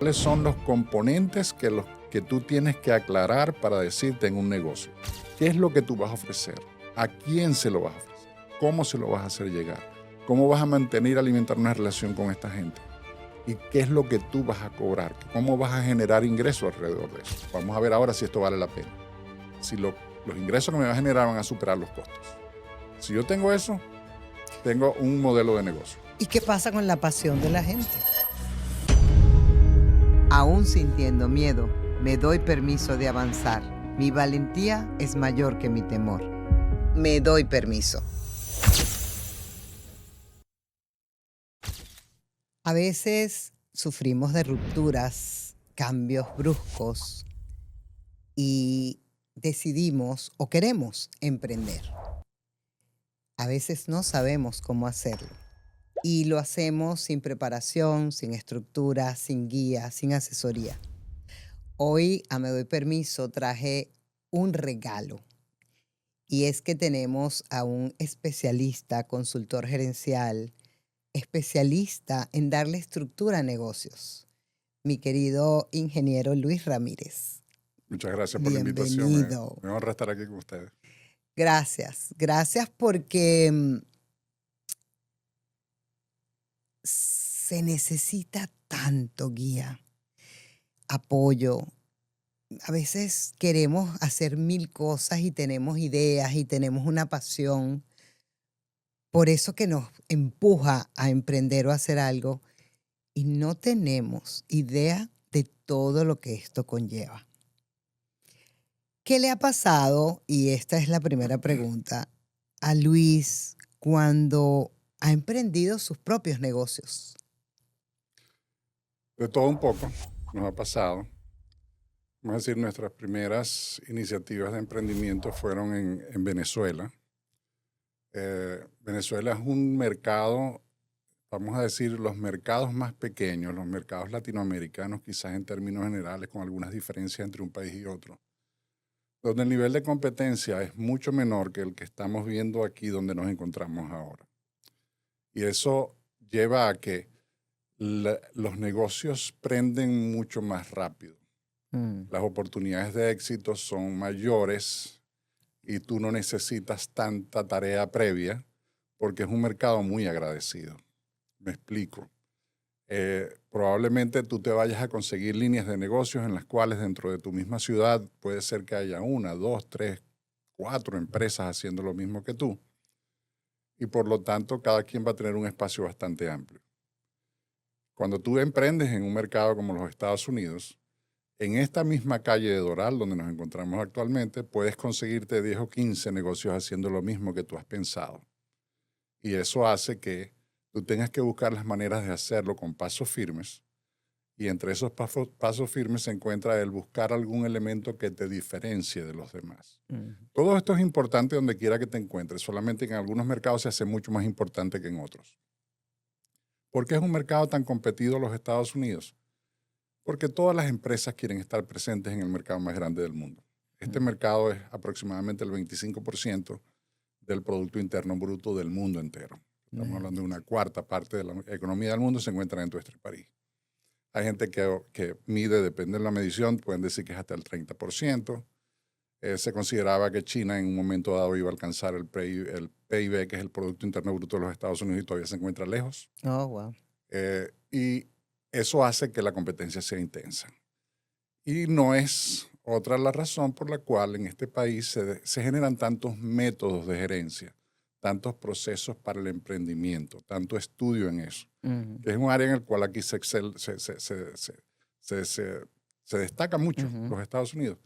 ¿Cuáles son los componentes que tú tienes que aclarar para decir tengo un negocio? ¿Qué es lo que tú vas a ofrecer? ¿A quién se lo vas a ofrecer? ¿Cómo se lo vas a hacer llegar? ¿Cómo vas a mantener y alimentar una relación con esta gente? ¿Y qué es lo que tú vas a cobrar? ¿Cómo vas a generar ingresos alrededor de eso? Vamos a ver ahora si esto vale la pena. Si los ingresos que me va a generar van a superar los costos. Si yo tengo eso, tengo un modelo de negocio. ¿Y qué pasa con la pasión de la gente? Aún sintiendo miedo, me doy permiso de avanzar. Mi valentía es mayor que mi temor. Me doy permiso. A veces sufrimos de rupturas, cambios bruscos y decidimos o queremos emprender. A veces no sabemos cómo hacerlo y lo hacemos sin preparación, sin estructura, sin guía, sin asesoría. Hoy a Me Doy Permiso traje un regalo y es que tenemos a un especialista, consultor gerencial, especialista en darle estructura a negocios, mi querido ingeniero Luis Ramírez. Muchas gracias por la invitación. Bienvenido. Me honra estar aquí con ustedes. Gracias porque se necesita tanto guía, apoyo. A veces queremos hacer 1000 cosas y tenemos ideas y tenemos una pasión. Por eso que nos empuja a emprender o a hacer algo y no tenemos idea de todo lo que esto conlleva. ¿Qué le ha pasado? Y esta es la primera pregunta, a Luis cuando ha emprendido sus propios negocios. De todo un poco nos ha pasado. Vamos a decir, nuestras primeras iniciativas de emprendimiento fueron en Venezuela. Venezuela es un mercado, vamos a decir, los mercados más pequeños, los mercados latinoamericanos, quizás en términos generales, con algunas diferencias entre un país y otro, donde el nivel de competencia es mucho menor que el que estamos viendo aquí donde nos encontramos ahora. Y eso lleva a que los negocios prenden mucho más rápido. Las oportunidades de éxito son mayores y tú no necesitas tanta tarea previa porque es un mercado muy agradecido. Me explico. Probablemente tú te vayas a conseguir líneas de negocios en las cuales dentro de tu misma ciudad puede ser que haya 1, 2, 3, 4 empresas haciendo lo mismo que tú. Y por lo tanto, cada quien va a tener un espacio bastante amplio. Cuando tú emprendes en un mercado como los Estados Unidos, en esta misma calle de Doral, donde nos encontramos actualmente, puedes conseguirte 10 o 15 negocios haciendo lo mismo que tú has pensado. Y eso hace que tú tengas que buscar las maneras de hacerlo con pasos firmes. Y entre esos pasos firmes se encuentra el buscar algún elemento que te diferencie de los demás. Todo esto es importante donde quiera que te encuentres. Solamente que en algunos mercados se hace mucho más importante que en otros. ¿Por qué es un mercado tan competido los Estados Unidos? Porque todas las empresas quieren estar presentes en el mercado más grande del mundo. Este mercado es aproximadamente el 25% del Producto Interno Bruto del mundo entero. Estamos hablando de una cuarta parte de la economía del mundo se encuentra dentro de este país. Hay gente que mide, depende de la medición, pueden decir que es hasta el 30%. Se consideraba que China en un momento dado iba a alcanzar el PIB, que es el Producto Interno Bruto de los Estados Unidos, y todavía se encuentra lejos. Oh, wow. Y eso hace que la competencia sea intensa. Y no es otra la razón por la cual en este país se generan tantos métodos de gerencia, tantos procesos para el emprendimiento, tanto estudio en eso, que es un área en el cual aquí se destaca mucho los Estados Unidos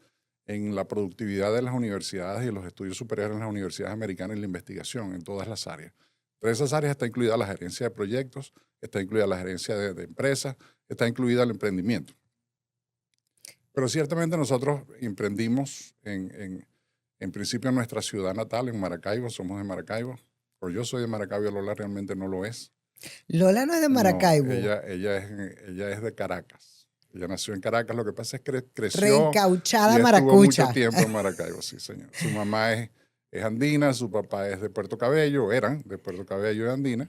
en la productividad de las universidades y los estudios superiores en las universidades americanas y la investigación en todas las áreas. Entre esas áreas está incluida la gerencia de proyectos, está incluida la gerencia de empresas, está incluida el emprendimiento. Pero ciertamente nosotros emprendimos en principio en nuestra ciudad natal, en Maracaibo, somos de Maracaibo, o yo soy de Maracaibo, Lola realmente no lo es. Lola no es de Maracaibo. No, ella es de Caracas. Ella nació en Caracas, lo que pasa es que creció Reencauchada y estuvo maracucha. mucho tiempo en Maracaibo, sí señor. Su mamá es andina, su papá es de Puerto Cabello, eran de Puerto Cabello y andina,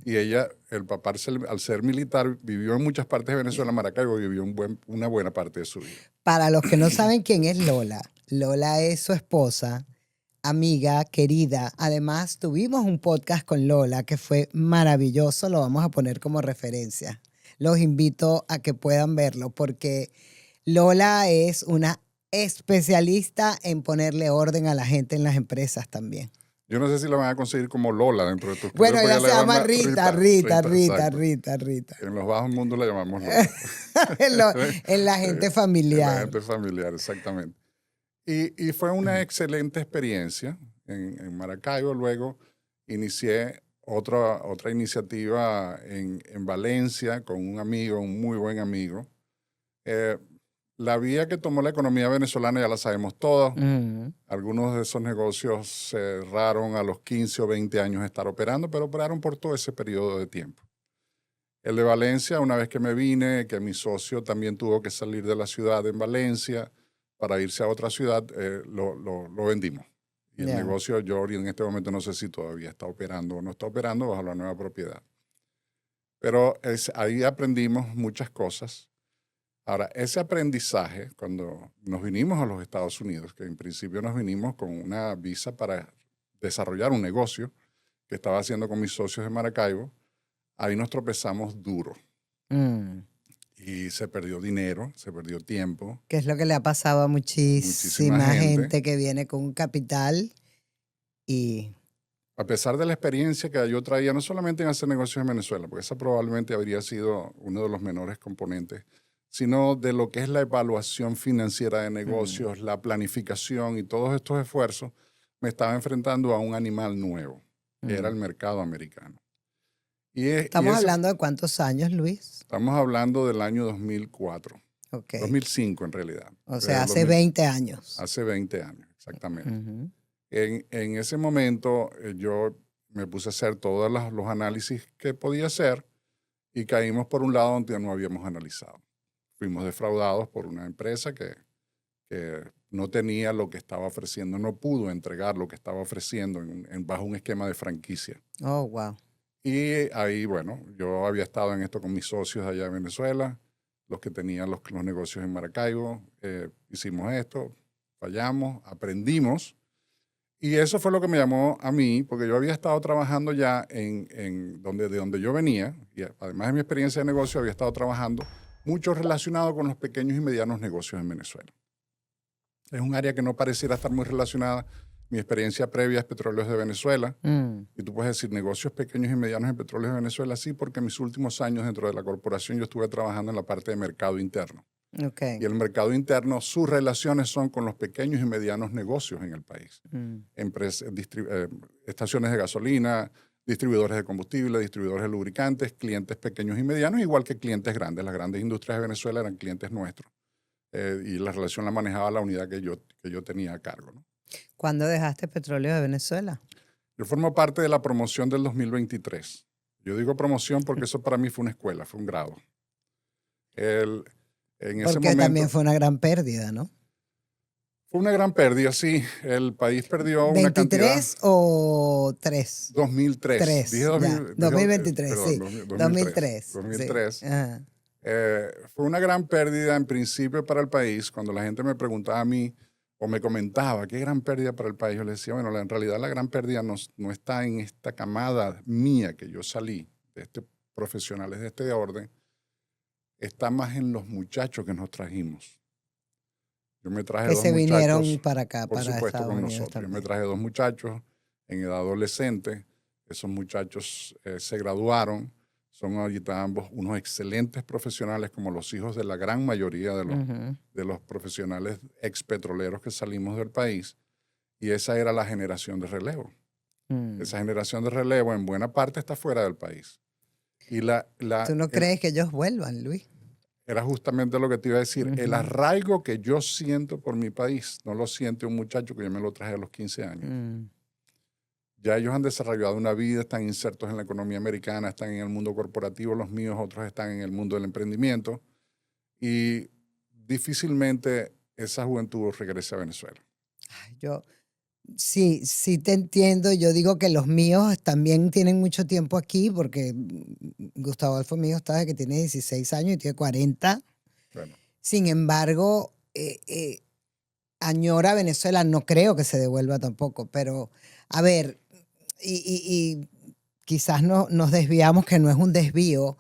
Y ella, el papá, al ser militar, vivió en muchas partes de Venezuela. Maracaibo vivió una buena parte de su vida. Para los que no saben quién es Lola, Lola es su esposa, amiga, querida. Además, tuvimos un podcast con Lola que fue maravilloso. Lo vamos a poner como referencia. Los invito a que puedan verlo porque Lola es una especialista en ponerle orden a la gente en las empresas también. Yo no sé si la van a conseguir como Lola dentro de tus Bueno, clientes, ella porque se llama exacto. Rita. En los bajos mundos la llamamos Lola. En la gente En la familiar. gente familiar, exactamente. Y fue una excelente experiencia en Maracaibo. Luego inicié otra iniciativa en Valencia con un amigo, un muy buen amigo. La vía que tomó la economía venezolana ya la sabemos todos. Algunos de esos negocios cerraron a los 15 o 20 años de estar operando, pero operaron por todo ese periodo de tiempo. El de Valencia, una vez que me vine, que mi socio también tuvo que salir de la ciudad en Valencia para irse a otra ciudad, lo vendimos. Y el negocio, yo en este momento no sé si todavía está operando o no está operando bajo la nueva propiedad. Pero ahí aprendimos muchas cosas. Ahora, ese aprendizaje, cuando nos vinimos a los Estados Unidos, que en principio nos vinimos con una visa para desarrollar un negocio que estaba haciendo con mis socios de Maracaibo, ahí nos tropezamos duro. Y se perdió dinero, se perdió tiempo. Que es lo que le ha pasado a muchísima gente que viene con un capital y... A pesar de la experiencia que yo traía, no solamente en hacer negocios en Venezuela, porque esa probablemente habría sido uno de los menores componentes, sino de lo que es la evaluación financiera de negocios, la planificación y todos estos esfuerzos, me estaba enfrentando a un animal nuevo, que era el mercado americano. ¿Estamos hablando de cuántos años, Luis? Estamos hablando del año 2004. Okay. 2005 en realidad. O sea, hace 20 años. Hace 20 años, exactamente. En ese momento yo me puse a hacer todos los análisis que podía hacer y caímos por un lado donde no habíamos analizado. Fuimos defraudados por una empresa que no tenía lo que estaba ofreciendo, no pudo entregar lo que estaba ofreciendo bajo un esquema de franquicia. Oh, wow. Y ahí, bueno, yo había estado en esto con mis socios allá en Venezuela, los que tenían los negocios en Maracaibo. Hicimos esto, fallamos, aprendimos. Y eso fue lo que me llamó a mí, porque yo había estado trabajando ya de donde yo venía, y además de mi experiencia de negocio, había estado trabajando mucho relacionado con los pequeños y medianos negocios en Venezuela. Es un área que no pareciera estar muy relacionada. Mi experiencia previa es Petróleos de Venezuela. Y tú puedes decir negocios pequeños y medianos en Petróleos de Venezuela, sí, porque en mis últimos años dentro de la corporación yo estuve trabajando en la parte de mercado interno. Okay. Y el mercado interno, sus relaciones son con los pequeños y medianos negocios en el país. Estaciones de gasolina, distribuidores de combustible, distribuidores de lubricantes, clientes pequeños y medianos, igual que clientes grandes. Las grandes industrias de Venezuela eran clientes nuestros. Y la relación la manejaba la unidad que yo tenía a cargo, ¿no? ¿Cuándo dejaste Petróleo de Venezuela? Yo formo parte de la promoción del 2023. Yo digo promoción porque eso para mí fue una escuela, fue un grado. Porque también fue una gran pérdida, ¿no? Fue una gran pérdida, sí. El país perdió una cantidad... ¿23 o 3? 2003. 3, Dije 2023, perdón, sí. 2003. 2003. Sí. Fue una gran pérdida en principio para el país. Cuando la gente me preguntaba a mí o me comentaba qué gran pérdida para el país, yo le decía, bueno, en realidad la gran pérdida no está en esta camada mía que yo salí, profesionales de este orden, está más en los muchachos que nos trajimos. Yo me traje dos muchachos. Que se vinieron para acá, por para supuesto, Estados con Unidos nosotros. también. Yo me traje 2 muchachos en edad adolescente. Esos muchachos se graduaron. Son ahorita ambos unos excelentes profesionales, como los hijos de la gran mayoría de los profesionales expetroleros que salimos del país. Y esa era la generación de relevo. Esa generación de relevo en buena parte está fuera del país. Y ¿Tú no crees que ellos vuelvan, Luis? Era justamente lo que te iba a decir. El arraigo que yo siento por mi país no lo siente un muchacho que yo me lo traje a los 15 años. Ya ellos han desarrollado una vida, están insertos en la economía americana, están en el mundo corporativo, los míos, otros están en el mundo del emprendimiento. Y difícilmente esa juventud regrese a Venezuela. Yo Sí, sí te entiendo. Yo digo que los míos también tienen mucho tiempo aquí porque Gustavo Adolfo mío está desde que tiene 16 años y tiene 40. Bueno, Sin embargo, añora Venezuela, no creo que se devuelva tampoco, pero a ver, y quizás no, nos desviamos, que no es un desvío,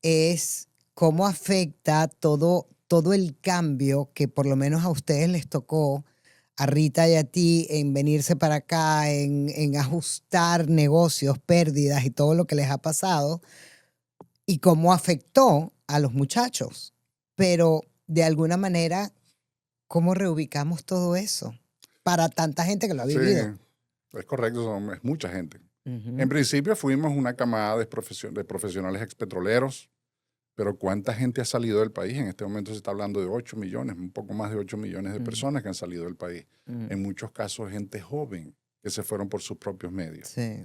es cómo afecta todo el cambio que por lo menos a ustedes les tocó, a Rita y a ti, en venirse para acá, en ajustar negocios, pérdidas y todo lo que les ha pasado, y cómo afectó a los muchachos. Pero de alguna manera, ¿cómo reubicamos todo eso para tanta gente que lo ha sí, vivido? es correcto, es mucha gente. En Ujú. principio fuimos una camada de profesionales expetroleros, pero ¿cuánta gente ha salido del país? En este momento se está hablando de 8 millones, un poco más de 8 millones de Mm, personas que han salido del país. mm, En muchos casos gente joven que se fueron por sus propios medios. Sí.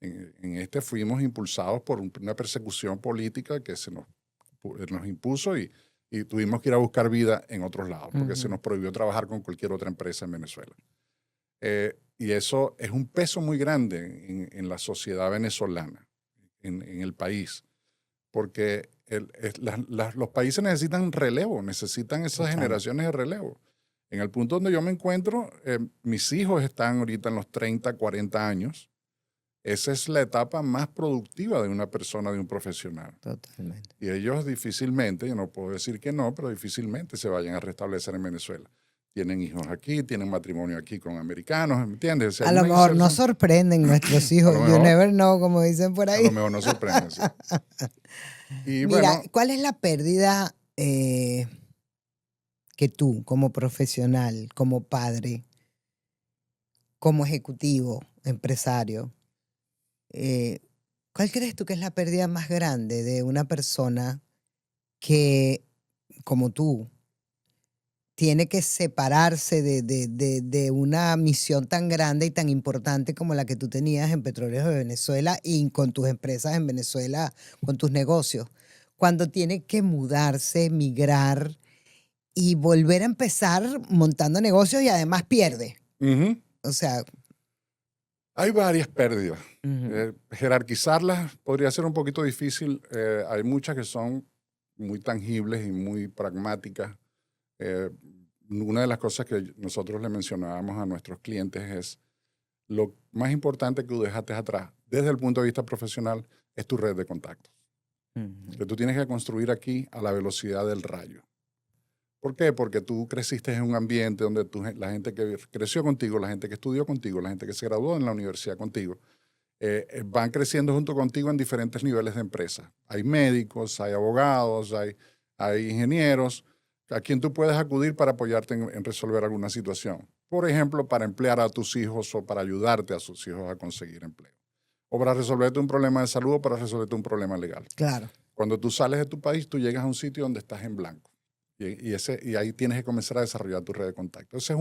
En este fuimos impulsados por una persecución política que nos impuso y tuvimos que ir a buscar vida en otros lados, porque se Ujú. nos prohibió trabajar con cualquier otra empresa en Venezuela. Y eso es un peso muy grande en la sociedad venezolana, en el país, porque los países necesitan relevo, necesitan esas Total. generaciones de relevo. En el punto donde yo me encuentro, mis hijos están ahorita en los 30, 40 años. Esa es la etapa más productiva de una persona, de un profesional. Totalmente. Y ellos difícilmente, yo no puedo decir que no, pero difícilmente se vayan a restablecer en Venezuela. Tienen hijos aquí, tienen matrimonio aquí con americanos, ¿me entiendes? O sea, A hay lo una mejor nos inserción. sorprenden nuestros A hijos. lo You mejor, never know, como dicen por a lo ahí. mejor nos sorprenden, sí. Y Mira, bueno, ¿cuál es la pérdida que tú, como profesional, como padre, como ejecutivo, empresario, eh, cuál crees tú que es la pérdida más grande de una persona que, como tú, tiene que separarse de una misión tan grande y tan importante como la que tú tenías en Petróleos de Venezuela y con tus empresas en Venezuela, con tus negocios? Cuando tiene que mudarse, migrar y volver a empezar montando negocios y además pierde. ujú, O sea, hay varias pérdidas. ujú, Jerarquizarlas podría ser un poquito difícil. Hay muchas que son muy tangibles y muy pragmáticas. Eh, una de las cosas que nosotros le mencionábamos a nuestros clientes es lo más importante que tú dejaste atrás desde el punto de vista profesional es tu red de contactos, ujú, que tú tienes que construir aquí a la velocidad del rayo. ¿Por qué? Porque tú creciste en un ambiente donde la gente que creció contigo, la gente que estudió contigo, la gente que se graduó en la universidad contigo, van creciendo junto contigo en diferentes niveles de empresa. Hay médicos, hay abogados, hay ingenieros a quien tú puedes acudir para apoyarte en resolver alguna situación. Por ejemplo, para emplear a tus hijos o para ayudarte a sus hijos a conseguir empleo. O para resolverte un problema de salud o para resolverte un problema legal. claro. Cuando tú sales de tu país, tú llegas a un sitio donde estás en blanco. Y ahí tienes que comenzar a desarrollar tu red de contactos. Esa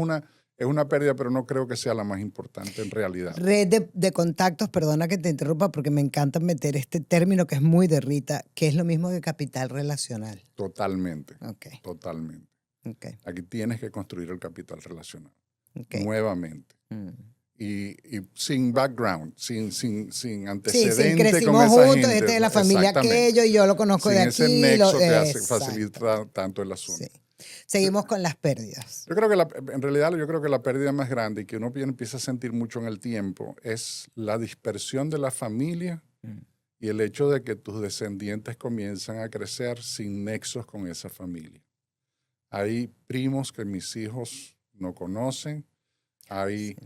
es una pérdida, pero no creo que sea la más importante en realidad. Red de contactos, perdona que te interrumpa porque me encanta meter este término que es muy de Rita, que es lo mismo que capital relacional. Totalmente, Ok, totalmente. ok, Aquí tienes que construir el capital relacional ok. nuevamente. Mm. Y sin background, sin Sí, sí, antecedente con crecimos esa juntos, gente. este es de la familia Exactamente. aquello y yo lo conozco de Sin ese aquí. nexo que Exacto. facilita tanto el Sí. asunto. Seguimos con las pérdidas. Yo creo que en realidad yo creo que la pérdida más grande y que uno empieza a sentir mucho en el tiempo es la dispersión de la familia Mm. y el hecho de que tus descendientes comienzan a crecer sin nexos con esa familia. Hay primos que mis hijos no conocen, hay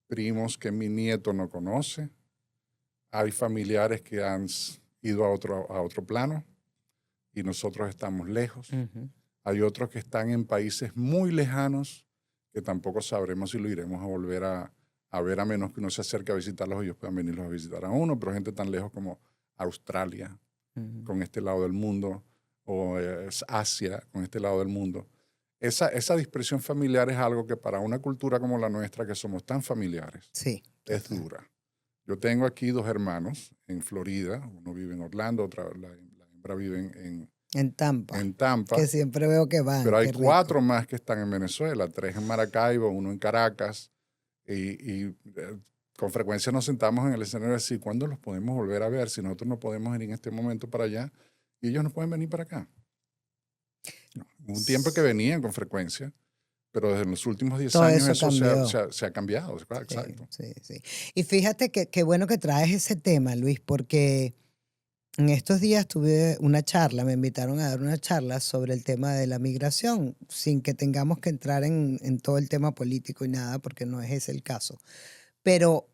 primos que mi nieto no conoce, hay familiares que han ido a otro plano y nosotros estamos lejos. Ujú. Hay otros que están en países muy lejanos que tampoco sabremos si lo iremos a volver a ver a menos que uno se acerque a visitarlos o ellos puedan venirlos a visitar a uno, pero gente tan lejos como Australia, Ujú. con este lado del mundo, o Asia, con este lado del mundo. Esa dispersión familiar es algo que para una cultura como la nuestra, que somos tan familiares, Sí, es total. dura. Yo tengo aquí dos hermanos en Florida, uno vive en Orlando, la hembra vive En Tampa, en Tampa, que siempre veo que van, pero hay qué rico. 4 más que están en Venezuela, 3 en Maracaibo, uno en Caracas, Con frecuencia nos sentamos en el escenario y decir, ¿cuándo los podemos volver a ver? Si nosotros no podemos ir en este momento para allá y ellos no pueden venir para acá. No, hubo un tiempo que venían con frecuencia, pero desde los últimos 10 Todo años eso eso cambió. se ha cambiado. Sí, Exacto. sí, sí. Y fíjate que qué bueno que traes ese tema, Luis, porque en estos días tuve una charla, me invitaron a dar una charla sobre el tema de la migración, sin que tengamos que entrar en todo el tema político y nada, porque no es ese el caso. Pero,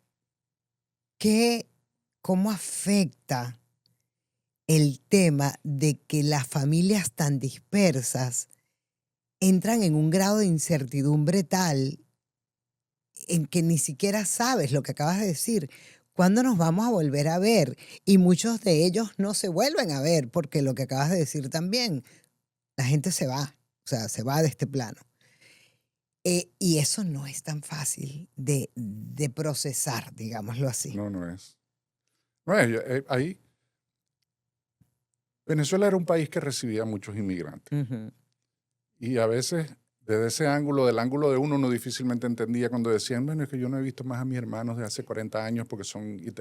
¿cómo afecta el tema de que las familias tan dispersas entran en un grado de incertidumbre tal en que ni siquiera sabes lo que acabas de decir? ¿Cuándo nos vamos a volver a ver? Y muchos de ellos no se vuelven a ver, porque lo que acabas de decir también, la gente se va, o sea, se va de este plano. Y eso no es tan fácil de procesar, digámoslo así. No, no es. No es. Ahí, Venezuela era un país que recibía muchos inmigrantes. Ujú. Y a veces, desde ese ángulo, del ángulo de uno difícilmente entendía cuando decían, bueno, es que yo no he visto más a mis hermanos de hace 40 años porque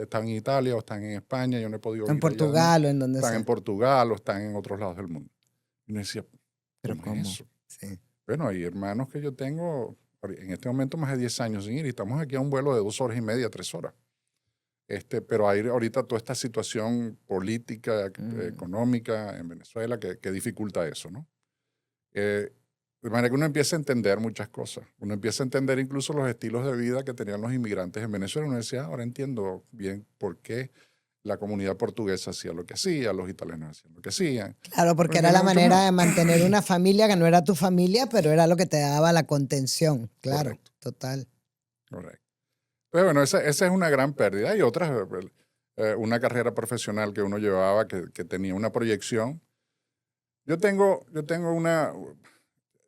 están en Italia o están en España, yo no he podido En ir allá, Portugal o en donde están sea. en Portugal o están en otros lados del mundo. Y uno decía, Pero ¿cómo es ¿cómo? eso? Sí. Bueno, hay hermanos que yo tengo en este momento más de 10 años sin ir y estamos aquí a un vuelo de 2 horas y media, 3 horas. Pero hay ahorita toda esta situación política, económica en Venezuela que dificulta eso, ¿no? De manera que uno empieza a entender muchas cosas. Uno empieza a entender incluso los estilos de vida que tenían los inmigrantes en Venezuela. Uno decía, ahora entiendo bien por qué la comunidad portuguesa hacía lo que hacía, los italianos hacían lo que hacían. Claro, porque Uno era entiende la mucho manera más. de mantener una familia que no era tu familia, pero era lo que te daba la contención. Claro, Correcto. total. Correcto. Pero bueno, esa es una gran pérdida. Hay otras, una carrera profesional que uno llevaba que tenía una proyección. Yo tengo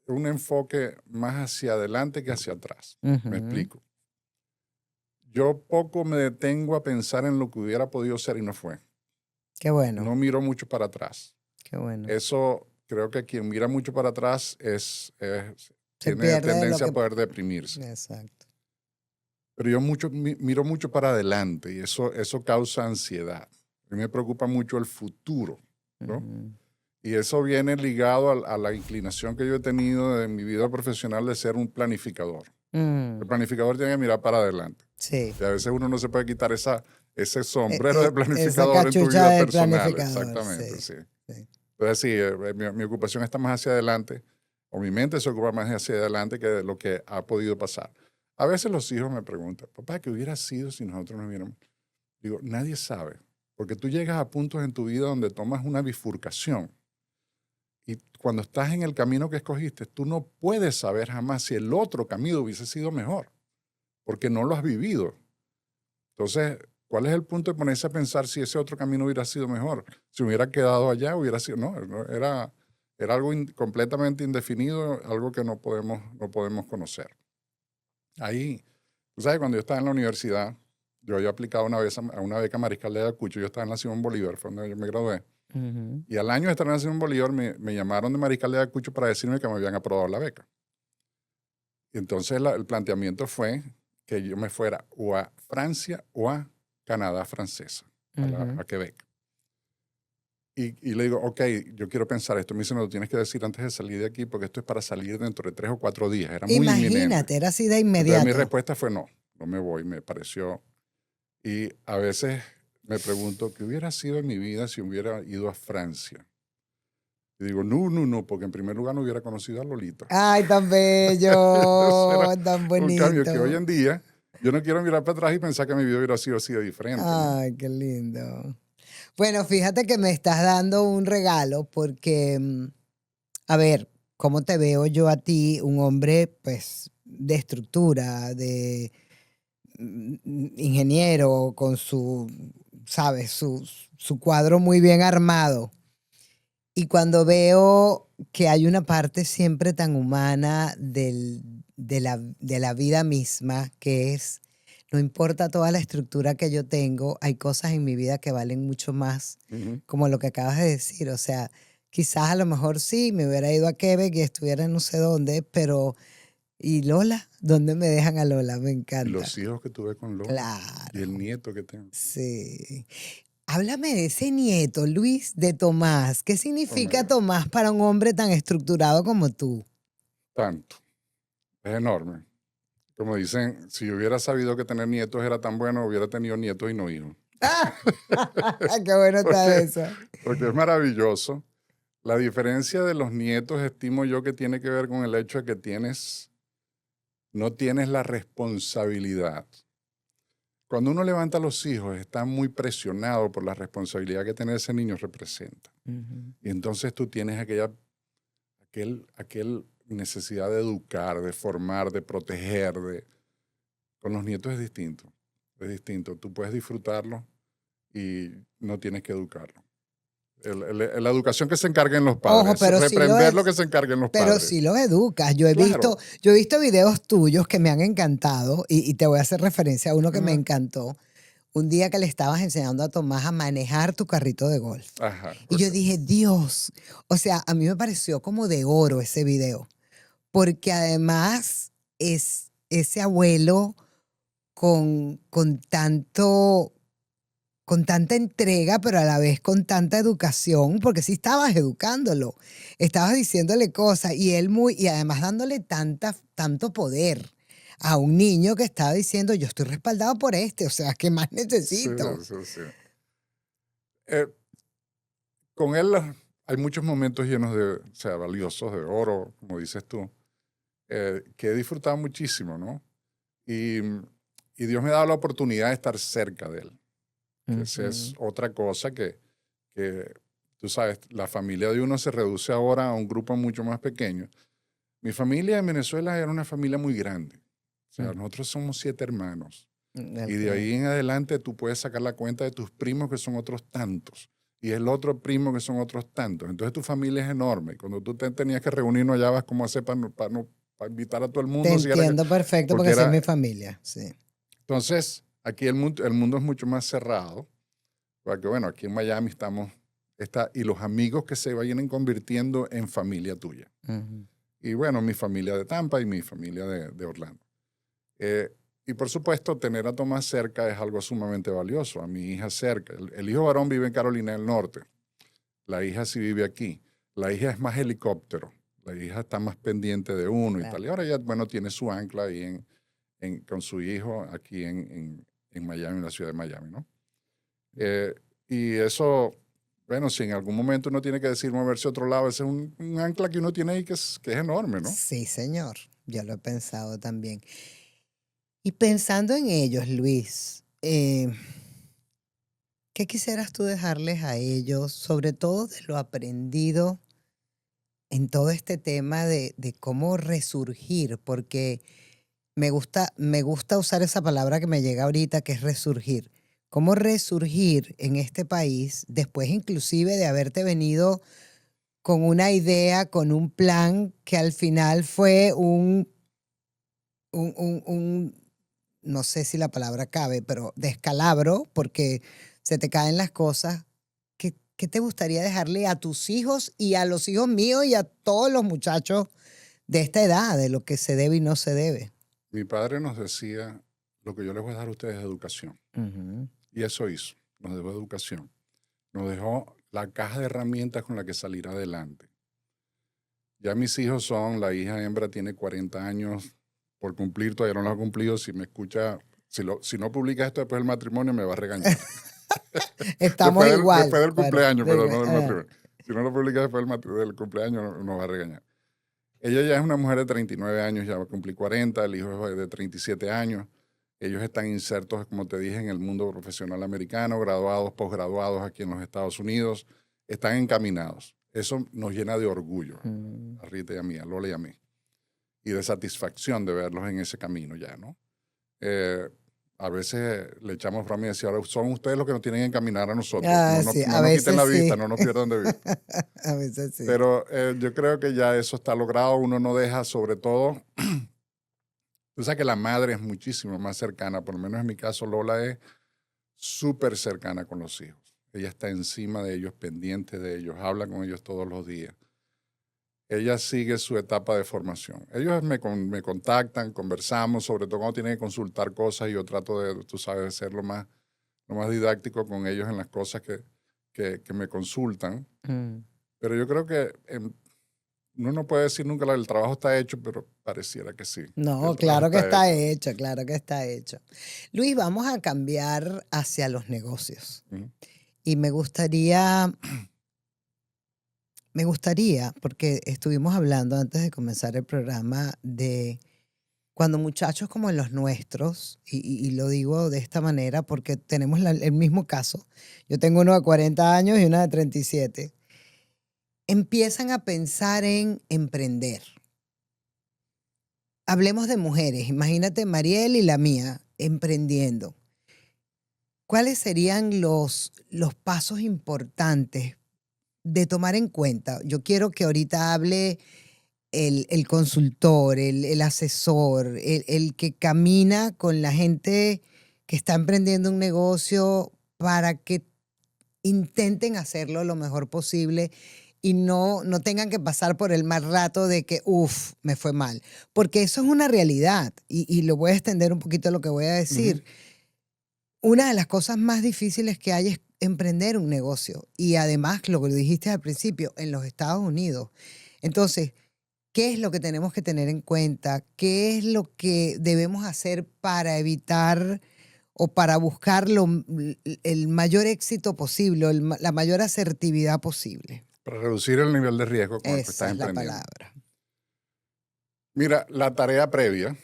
un enfoque más hacia adelante que hacia atrás. Me Ujú. explico. Yo poco me detengo a pensar en lo que hubiera podido ser y no fue. Qué bueno, No miro mucho para atrás. qué bueno. Eso creo que quien mira mucho para atrás Se tiene pierde lo tendencia que... a poder deprimirse. Exacto. Pero yo miro mucho para adelante y eso causa ansiedad. A mí me preocupa mucho el futuro, ¿no? Ujú. Y eso viene ligado a la inclinación que yo he tenido en mi vida profesional de ser un planificador. Mm, El planificador tiene que mirar para adelante. sí. Y a veces uno no se puede quitar ese sombrero Esa de planificador en tu cachucha vida de personal. planificador, Exactamente, sí, sí. sí. Entonces, sí, mi ocupación está más hacia adelante, o mi mente se ocupa más hacia adelante que de lo que ha podido pasar. A veces los hijos me preguntan, papá, ¿qué hubiera sido si nosotros nos hubiéramos? Digo, nadie sabe, porque tú llegas a puntos en tu vida donde tomas una bifurcación. Y cuando estás en el camino que escogiste, tú no puedes saber jamás si el otro camino hubiese sido mejor, porque no lo has vivido. Entonces, ¿cuál es el punto de ponerse a pensar si ese otro camino hubiera sido mejor? Si hubiera quedado allá, hubiera sido... No, era algo completamente indefinido, algo que no podemos conocer. Ahí, tú sabes, cuando yo estaba en la universidad, yo había aplicado una vez a una beca Mariscal de Ayacucho, yo estaba en la Simón Bolívar, fue donde yo me gradué. Ujú. Y al año de estar en la Simón Bolívar me llamaron de Mariscal de Ayacucho para decirme que me habían aprobado la beca. Y entonces el planteamiento fue que yo me fuera o a Francia o a Canadá francesa, Ujú. a Quebec. Y le digo, ok, yo quiero pensar esto. Me dice, no, lo tienes que decir antes de salir de aquí porque esto es para salir dentro de 3 o 4 días. Era muy inminente. Imagínate, era así de Entonces mi inmediato. respuesta fue no me voy, me pareció. Y a veces me pregunto, ¿qué hubiera sido en mi vida si hubiera ido a Francia? Y digo, no, porque en primer lugar no hubiera conocido a Lolita. Ay, tan Eso bello, era tan un cambio que hoy bonito. en día yo no quiero mirar para atrás y pensar que mi vida hubiera sido así de diferente, ¿no? Ay, qué lindo. Bueno, fíjate que me estás dando un regalo porque, a ver, ¿cómo te veo yo a ti? Un hombre, pues, de estructura, de ingeniero, con su, ¿sabes? Su cuadro muy bien armado. Y cuando veo que hay una parte siempre tan humana de la vida misma, que es, no importa toda la estructura que yo tengo, hay cosas en mi vida que valen mucho más, Ujú. como lo que acabas de decir. O sea, quizás a lo mejor sí, me hubiera ido a Quebec y estuviera en no sé dónde, pero ¿Y Lola? ¿Dónde me dejan a Lola? Me Y encanta. los hijos que tuve con Lola. Y el Claro, nieto que tengo. sí. Háblame de ese nieto, Luis, de Tomás. ¿Qué Oh, significa mira, Tomás para un hombre tan estructurado como tú? tanto. Es enorme. Como dicen, si yo hubiera sabido que tener nietos era tan bueno, hubiera tenido nietos y no hijos. ¡Ah! ¡Qué bueno está Porque, eso! porque es maravilloso. La diferencia de los nietos, estimo yo, que tiene que ver con el hecho de que no tienes la responsabilidad. Cuando uno levanta a los hijos, está muy presionado por la responsabilidad que tener ese niño representa. Ujú. Y entonces tú tienes aquel necesidad de educar, de formar, de proteger. Con los nietos es distinto. Es distinto. Tú puedes disfrutarlo y no tienes que educarlo. La educación que se encarguen los Ojo, padres, pero sí lo reprender lo es. que se encarguen los Pero padres. sí los educas. Yo he Claro. visto videos tuyos que me han encantado y te voy a hacer referencia a uno que me encantó. Un día que le estabas enseñando a Tomás a manejar tu carrito de golf. Ajá. Y yo dije, Dios, o sea, a mí me pareció como de oro ese video, porque además es ese abuelo con tanta entrega, pero a la vez con tanta educación, porque sí estabas educándolo, estabas diciéndole cosas y además dándole tanto poder a un niño que estaba diciendo, yo estoy respaldado por o sea, ¿qué más Sí, necesito? sí, sí. Eh, con él hay muchos momentos llenos o sea, valiosos, de oro, como dices tú, que he disfrutado muchísimo, ¿no? Y, y Dios me ha dado la oportunidad de estar cerca de él. Que esa es otra cosa que, tú sabes, la familia de uno se reduce ahora a un grupo mucho más pequeño. Mi familia en Venezuela era una familia muy grande. O sea, nosotros somos 7 hermanos. Y de ahí en adelante tú puedes sacar la cuenta de tus primos que son otros tantos. Y el otro primo que son otros tantos. Entonces tu familia es enorme. Cuando tú tenías que reunirnos allá vas como hacer para invitar a todo el Te mundo. entiendo perfecto Porque porque así es era, mi familia, sí. entonces, aquí el mundo es mucho más cerrado. Porque bueno, aquí en Miami y los amigos que se vayan convirtiendo en familia tuya. Ujú. Y bueno, mi familia de Tampa y mi familia de Orlando. Y por supuesto, tener a Tomás cerca es algo sumamente valioso. A mi hija cerca. El hijo varón vive en Carolina del Norte. La hija sí vive aquí. La hija es más helicóptero. La hija está más pendiente de uno y Claro. tal. Y ahora ya, bueno, tiene su ancla ahí con su hijo aquí en Miami, en la ciudad de Miami, ¿no? Y eso, bueno, si en algún momento uno tiene que decir moverse a otro lado, ese es un ancla que uno tiene ahí que es enorme, ¿no? Sí, señor. Yo lo he pensado también. Y pensando en ellos, Luis, ¿qué quisieras tú dejarles a ellos, sobre todo de lo aprendido en todo este tema de cómo resurgir? Porque me gusta usar esa palabra que me llega ahorita, que es resurgir. ¿Cómo resurgir en este país después inclusive de haberte venido con una idea, con un plan que al final fue no sé si la palabra cabe, pero descalabro, porque se te caen las cosas? ¿Qué te gustaría dejarle a tus hijos y a los hijos míos y a todos los muchachos de esta edad, de lo que se debe y no se debe? Mi padre nos decía, lo que yo les voy a dar a ustedes es educación. Ujú. Y eso hizo, nos dejó educación. Nos dejó la caja de herramientas con la que salir adelante. Ya mis hijos la hija hembra tiene 40 años por cumplir, todavía no lo ha cumplido. Si me escucha, si no publica esto después del matrimonio, me va a regañar. Estamos igual. Después del cumpleaños, pero no del Ah, matrimonio. Si no lo publica después del cumpleaños, nos va a regañar. Ella ya es una mujer de 39 años, ya va a cumplir 40, el hijo es de 37 años. Ellos están insertos, como te dije, en el mundo profesional americano, graduados, posgraduados aquí en los Estados Unidos. Están encaminados. Eso nos llena de orgullo, a Rita y a mí, a Lola y a mí. Y de satisfacción de verlos en ese camino ya, ¿no? A veces le echamos broma y decía, ahora son ustedes los que nos tienen que encaminar a nosotros. Ah, No sí, a nos quiten la veces vista, sí. no nos pierdan de vista. A veces sí. Pero yo creo que ya eso está logrado. Uno no deja, sobre todo, tú sabes que la madre es muchísimo más cercana, por lo menos en mi caso Lola es súper cercana con los hijos. Ella está encima de ellos, pendiente de ellos, habla con ellos todos los días. ella sigue su etapa de formación. Ellos me contactan, conversamos, sobre todo cuando tienen que consultar cosas y yo trato de, tú sabes, de ser lo más didáctico con ellos en las cosas que me consultan. Pero yo creo que uno no puede decir nunca que el trabajo está hecho, pero pareciera que sí. No, claro que está hecho, claro que está hecho. Luis, vamos a cambiar hacia los negocios. Y me gustaría, porque estuvimos hablando antes de comenzar el programa de cuando muchachos como los nuestros, y lo digo de esta manera porque tenemos el mismo caso, yo tengo uno de 40 años y una de 37, empiezan a pensar en emprender. Hablemos de mujeres, imagínate Mariel y la mía emprendiendo. ¿Cuáles serían los pasos importantes de tomar en cuenta? Yo quiero que ahorita hable el consultor, el asesor, el que camina con la gente que está emprendiendo un negocio para que intenten hacerlo lo mejor posible y no tengan que pasar por el mal rato de que, me fue mal. Porque eso es una realidad y lo voy a extender un poquito lo que voy a decir. Una de las cosas más difíciles que hay es emprender un negocio. Y además, lo que dijiste al principio, en los Estados Unidos. Entonces, ¿qué es lo que tenemos que tener en cuenta? ¿Qué es lo que debemos hacer para evitar o para buscar el mayor éxito posible, la mayor asertividad posible? Para reducir el nivel de riesgo con el que estás emprendiendo. Esa es la palabra. Mira, la tarea previa.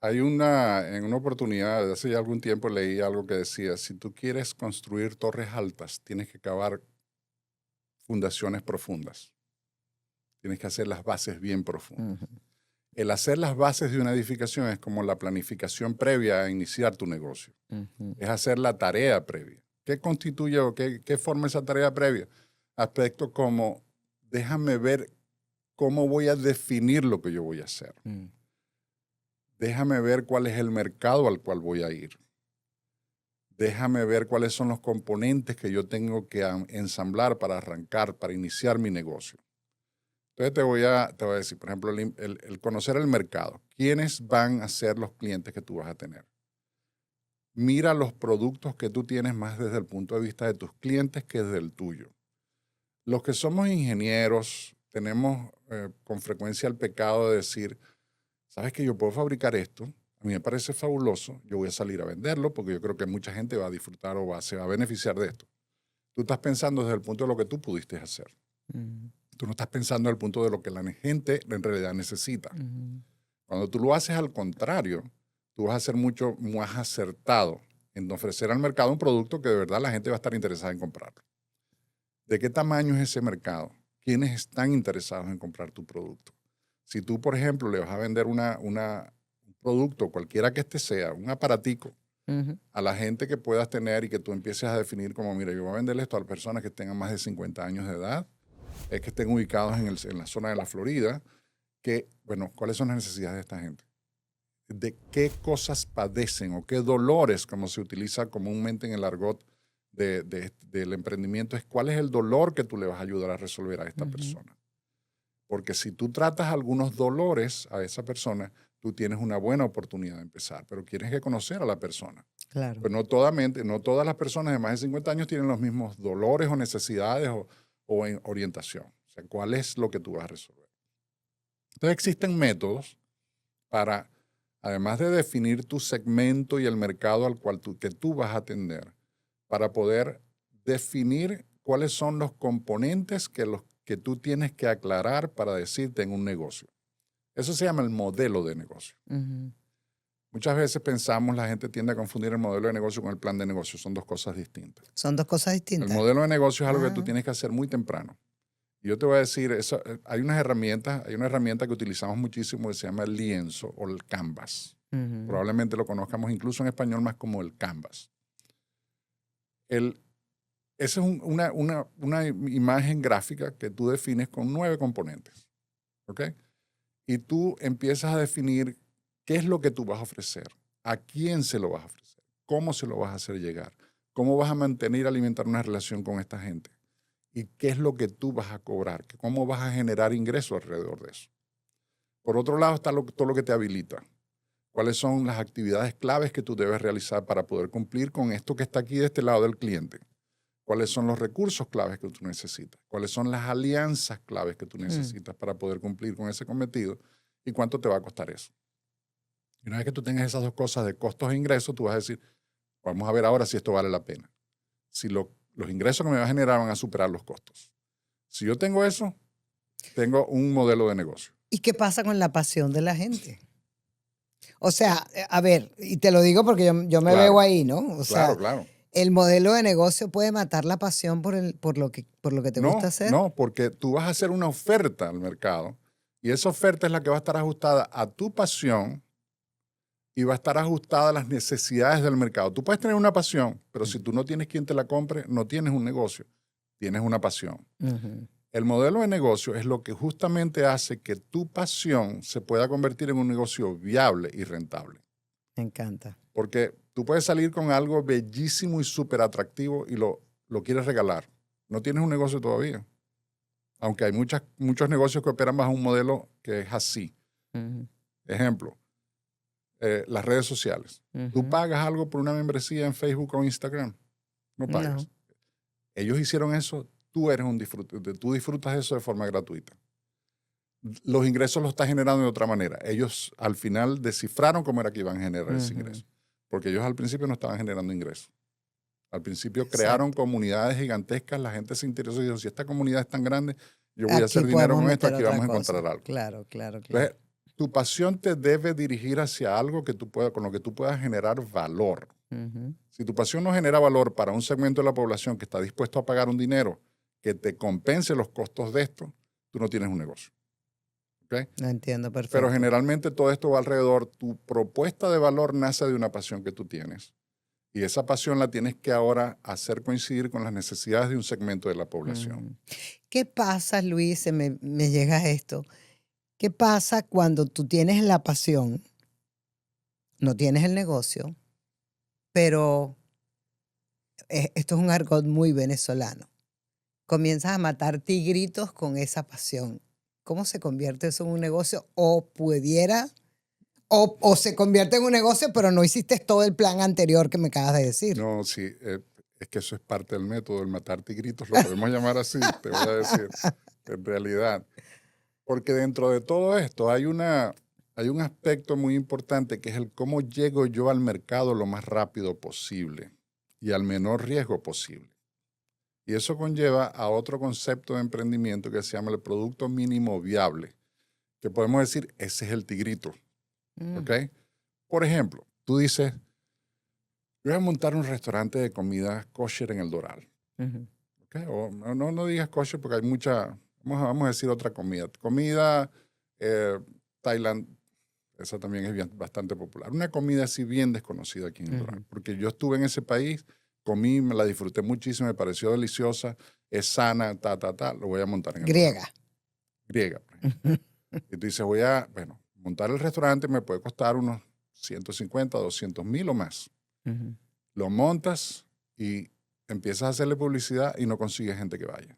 En una oportunidad, hace ya algún tiempo leí algo que decía, si tú quieres construir torres altas, tienes que cavar fundaciones profundas. Tienes que hacer las bases bien profundas. El hacer las bases de una edificación es como la planificación previa a iniciar tu negocio. Es hacer la tarea previa. ¿Qué constituye o qué forma esa tarea previa? Aspectos como, déjame ver cómo voy a definir lo que yo voy a hacer. Déjame ver cuál es el mercado al cual voy a ir. Déjame ver cuáles son los componentes que yo tengo que ensamblar para arrancar, para iniciar mi negocio. Entonces te voy a decir, por ejemplo, el conocer el mercado. ¿Quiénes van a ser los clientes que tú vas a tener? Mira los productos que tú tienes más desde el punto de vista de tus clientes que desde el tuyo. Los que somos ingenieros tenemos con frecuencia el pecado de decir, ¿sabes que yo puedo fabricar esto? A mí me parece fabuloso, yo voy a salir a venderlo porque yo creo que mucha gente va a disfrutar o se va a beneficiar de esto. Tú estás pensando desde el punto de lo que tú pudiste hacer. Tú no estás pensando desde el punto de lo que la gente en realidad necesita. Cuando tú lo haces al contrario, tú vas a ser mucho más acertado en ofrecer al mercado un producto que de verdad la gente va a estar interesada en comprarlo. ¿De qué tamaño es ese mercado? ¿Quiénes están interesados en comprar tu producto? Si tú, por ejemplo, le vas a vender un producto, cualquiera que este sea, un aparatico, a la gente que puedas tener y que tú empieces a definir como, mira, yo voy a venderle esto a personas que tengan más de 50 años de edad, que estén ubicados en la zona de la Florida, ¿cuáles son las necesidades de esta gente? ¿De qué cosas padecen o qué dolores, como se utiliza comúnmente en el argot del emprendimiento, cuál es el dolor que tú le vas a ayudar a resolver a esta persona? Porque si tú tratas algunos dolores a esa persona, tú tienes una buena oportunidad de empezar, pero tienes que conocer a la persona. Claro. Pues no todas las personas de más de 50 años tienen los mismos dolores o necesidades o en orientación. O sea, ¿cuál es lo que tú vas a resolver? Entonces existen métodos para, además de definir tu segmento y el mercado al cual que tú vas a atender, para poder definir cuáles son los componentes que tú tienes que aclarar para decirte en un negocio. Eso se llama el modelo de negocio. Muchas veces la gente tiende a confundir el modelo de negocio con el plan de negocio. Son dos cosas distintas. Son dos cosas distintas. El modelo de negocio es algo que tú tienes que hacer muy temprano. Y yo te voy a decir, hay una herramienta que utilizamos muchísimo que se llama el lienzo o el canvas. Probablemente lo conozcamos incluso en español más como el canvas. Esa es una imagen gráfica que tú defines con 9 componentes. ¿Ok? Y tú empiezas a definir qué es lo que tú vas a ofrecer, a quién se lo vas a ofrecer, cómo se lo vas a hacer llegar, cómo vas a mantener y alimentar una relación con esta gente, y qué es lo que tú vas a cobrar, cómo vas a generar ingresos alrededor de eso. Por otro lado está todo lo que te habilita. ¿Cuáles son las actividades claves que tú debes realizar para poder cumplir con esto que está aquí de este lado del cliente? ¿Cuáles son los recursos claves que tú necesitas? ¿Cuáles son las alianzas claves que tú necesitas para poder cumplir con ese cometido? ¿Y cuánto te va a costar eso? Y una vez que tú tengas esas dos cosas de costos e ingresos, tú vas a decir, vamos a ver ahora si esto vale la pena. Si los ingresos que me va a generar van a superar los costos. Si yo tengo eso, tengo un modelo de negocio. ¿Y qué pasa con la pasión de la gente? O sea, a ver, y te lo digo porque yo me veo ahí, ¿no? O sea, Claro. ¿el modelo de negocio puede matar la pasión por lo que te gusta hacer? No, porque tú vas a hacer una oferta al mercado y esa oferta es la que va a estar ajustada a tu pasión y va a estar ajustada a las necesidades del mercado. Tú puedes tener una pasión, pero si tú no tienes quien te la compre, no tienes un negocio, tienes una pasión. El modelo de negocio es lo que justamente hace que tu pasión se pueda convertir en un negocio viable y rentable. Me encanta. Porque tú puedes salir con algo bellísimo y súper atractivo y lo quieres regalar. No tienes un negocio todavía. Aunque hay muchos negocios que operan bajo un modelo que es así. Ejemplo, las redes sociales. Tú pagas algo por una membresía en Facebook o Instagram. No pagas. No. Ellos hicieron eso. Tú eres un disfrute. Tú disfrutas eso de forma gratuita. Los ingresos los estás generando de otra manera. Ellos al final descifraron cómo era que iban a generar ese ingreso. Porque ellos al principio no estaban generando ingresos. Al principio crearon comunidades gigantescas, la gente se interesó y dijo, si esta comunidad es tan grande, yo voy a hacer dinero con esto, aquí vamos a encontrar algo. Claro. Entonces, tu pasión te debe dirigir hacia algo que con lo que tú puedas generar valor. Si tu pasión no genera valor para un segmento de la población que está dispuesto a pagar un dinero que te compense los costos de esto, tú no tienes un negocio. ¿Okay? Lo entiendo perfecto. Pero generalmente todo esto va alrededor. Tu propuesta de valor nace de una pasión que tú tienes. Y esa pasión la tienes que ahora hacer coincidir con las necesidades de un segmento de la población. ¿Qué pasa, Luis? Se me llega esto. ¿Qué pasa cuando tú tienes la pasión, no tienes el negocio, pero esto es un argot muy venezolano? Comienzas a matar tigritos con esa pasión. ¿Cómo se convierte eso en un negocio? O se convierte en un negocio, pero no hiciste todo el plan anterior que me acabas de decir. No, sí, es que eso es parte del método, el matar tigritos, lo podemos llamar así, te voy a decir, en realidad. Porque dentro de todo esto hay un aspecto muy importante que es el cómo llego yo al mercado lo más rápido posible y al menor riesgo posible. Y eso conlleva a otro concepto de emprendimiento que se llama el producto mínimo viable, que podemos decir, ese es el tigrito. ¿Okay? Por ejemplo, tú dices, yo voy a montar un restaurante de comida kosher en El Doral. ¿Okay? O no digas kosher porque hay mucha, vamos a decir otra comida. Comida tailandesa, esa también es bastante popular. Una comida así bien desconocida aquí en El Doral. Porque yo estuve en ese país, comí, me la disfruté muchísimo, me pareció deliciosa, es sana, lo voy a montar en El Doral. Griega. Y tú dices, montar el restaurante me puede costar unos 150, 200 mil o más. Lo montas y empiezas a hacerle publicidad y no consigues gente que vaya.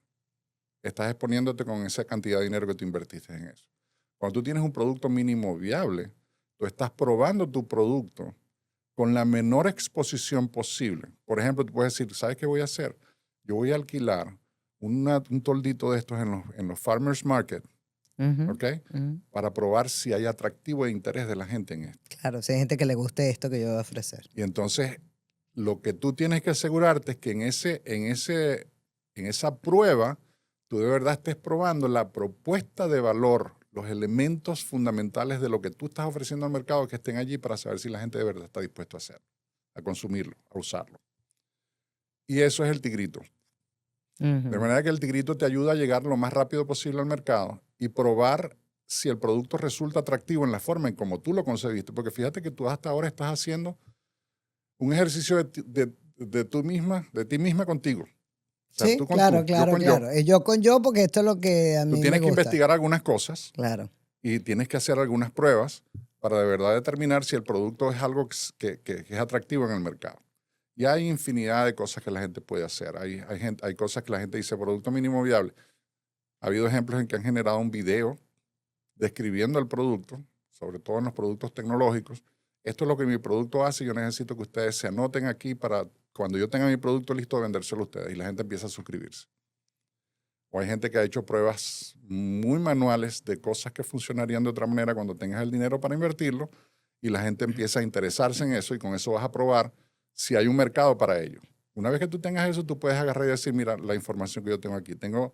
Estás exponiéndote con esa cantidad de dinero que tú invertiste en eso. Cuando tú tienes un producto mínimo viable, tú estás probando tu producto con la menor exposición posible. Por ejemplo, tú puedes decir, ¿sabes qué voy a hacer? Yo voy a alquilar un toldito de estos en los farmers market, ¿okay? Para probar si hay atractivo e interés de la gente en esto. Claro, si hay gente que le guste esto que yo voy a ofrecer. Y entonces, lo que tú tienes que asegurarte es que en esa prueba, tú de verdad estés probando la propuesta de valor, los elementos fundamentales de lo que tú estás ofreciendo al mercado que estén allí para saber si la gente de verdad está dispuesta a hacerlo, a consumirlo, a usarlo. Y eso es el tigrito. De manera que el tigrito te ayuda a llegar lo más rápido posible al mercado y probar si el producto resulta atractivo en la forma en como tú lo concebiste. Porque fíjate que tú hasta ahora estás haciendo un ejercicio de ti misma contigo. O sea, sí, claro. Yo con yo, porque esto es lo que a mí me gusta. Tú tienes que investigar algunas cosas. Claro. Y tienes que hacer algunas pruebas para de verdad determinar si el producto es algo que es atractivo en el mercado. Y hay infinidad de cosas que la gente puede hacer. Hay cosas que la gente dice, producto mínimo viable. Ha habido ejemplos en que han generado un video describiendo el producto, sobre todo en los productos tecnológicos. Esto es lo que mi producto hace y yo necesito que ustedes se anoten aquí para cuando yo tenga mi producto listo vendérselo a ustedes. Y la gente empieza a suscribirse. O hay gente que ha hecho pruebas muy manuales de cosas que funcionarían de otra manera cuando tengas el dinero para invertirlo y la gente empieza a interesarse en eso y con eso vas a probar si hay un mercado para ello. Una vez que tú tengas eso, tú puedes agarrar y decir, mira, la información que yo tengo aquí, tengo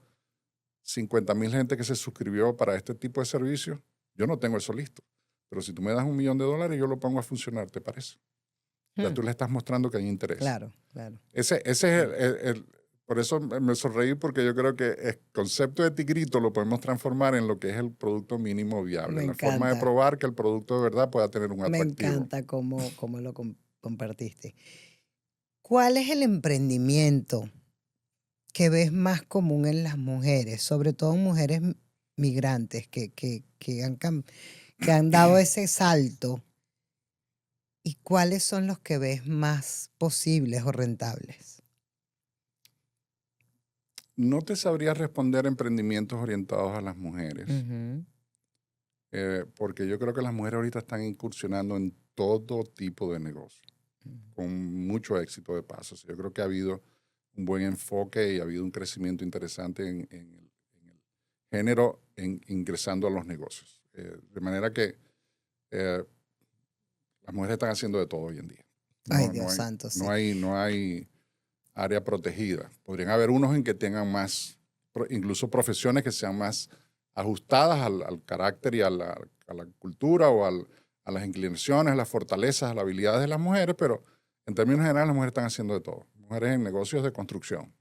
50,000 gente que se suscribió para este tipo de servicio, yo no tengo eso listo. Pero si tú me das $1,000,000, yo lo pongo a funcionar, ¿te parece? Ya tú le estás mostrando que hay interés. Claro, claro. Ese es por eso me sonreí, porque yo creo que el concepto de Tigrito lo podemos transformar en lo que es el producto mínimo viable. Me La forma de encanta. probar que el producto de verdad pueda tener un Me atractivo. encanta cómo lo compartiste. ¿Cuál es el emprendimiento que ves más común en las mujeres, sobre todo en mujeres migrantes que han dado ese salto? ¿Y cuáles son los que ves más posibles o rentables? No te sabría responder emprendimientos orientados a las mujeres, Ujú. porque yo creo que las mujeres ahorita están incursionando en todo tipo de negocio, con mucho éxito de paso. Yo creo que ha habido un buen enfoque y ha habido un crecimiento interesante en el género ingresando a los negocios. De manera que las mujeres están haciendo de todo hoy en día. Ay, Dios santo, sí. No hay área protegida. Podrían haber unos en que tengan más, incluso profesiones que sean más ajustadas al carácter y a la cultura o a las inclinaciones, a las fortalezas, a las habilidades de las mujeres, pero en términos generales las mujeres están haciendo de todo. Mujeres en negocios de construcción.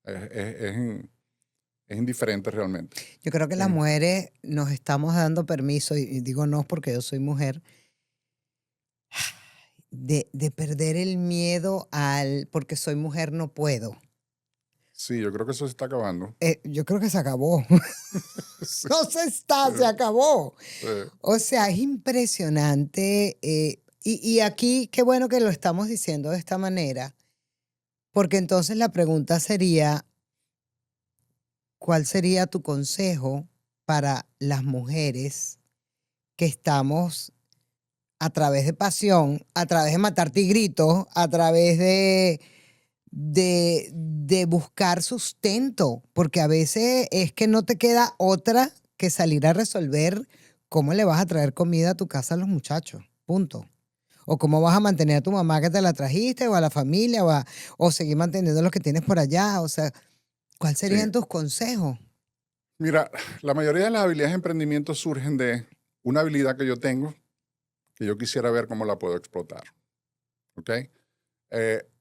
Es indiferente realmente. Yo creo que las mujeres nos estamos dando permiso, y digo no porque yo soy mujer, de perder el miedo al porque soy mujer no puedo. Sí, yo creo que eso se está acabando. Yo creo que se acabó. No se está, se acabó. O sea, es impresionante. Y aquí, qué bueno que lo estamos diciendo de esta manera, porque entonces la pregunta sería, ¿cuál sería tu consejo para las mujeres que estamos a través de pasión, a través de matar tigritos, a través de buscar sustento? Porque a veces es que no te queda otra que salir a resolver cómo le vas a traer comida a tu casa a los muchachos, punto. O cómo vas a mantener a tu mamá que te la trajiste, o a la familia, o seguir manteniendo los que tienes por allá. O sea, ¿cuáles serían tus consejos? Mira, la mayoría de las habilidades de emprendimiento surgen de una habilidad que yo tengo, que yo quisiera ver cómo la puedo explotar. ¿Ok?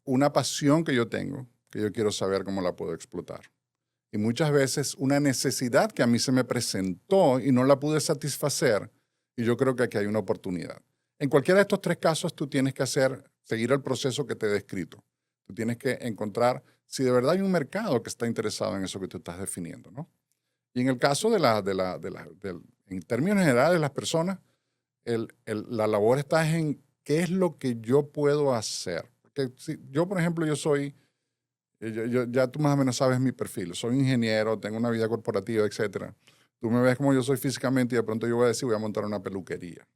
Una pasión que yo tengo, que yo quiero saber cómo la puedo explotar. Y muchas veces una necesidad que a mí se me presentó y no la pude satisfacer, y yo creo que aquí hay una oportunidad. En cualquiera de estos tres casos, tú tienes que seguir el proceso que te he descrito. Tú tienes que encontrar si de verdad hay un mercado que está interesado en eso que tú estás definiendo, ¿no? Y en el caso en términos generales de las personas, la labor está en qué es lo que yo puedo hacer. Porque si yo, por ejemplo, ya tú más o menos sabes mi perfil. Soy ingeniero, tengo una vida corporativa, etc. Tú me ves como yo soy físicamente y de pronto yo voy a decir, voy a montar una peluquería.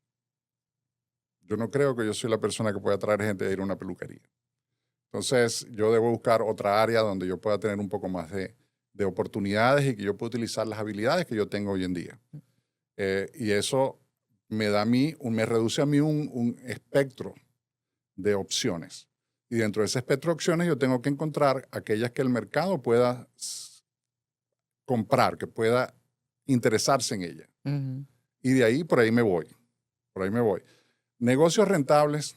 Yo no creo que yo soy la persona que pueda traer gente a ir a una peluquería. Entonces, yo debo buscar otra área donde yo pueda tener un poco más de oportunidades y que yo pueda utilizar las habilidades que yo tengo hoy en día. Y eso me reduce a mí un espectro de opciones. Y dentro de ese espectro de opciones yo tengo que encontrar aquellas que el mercado pueda comprar, que pueda interesarse en ella. Uh-huh. Y de ahí, por ahí me voy. Negocios rentables.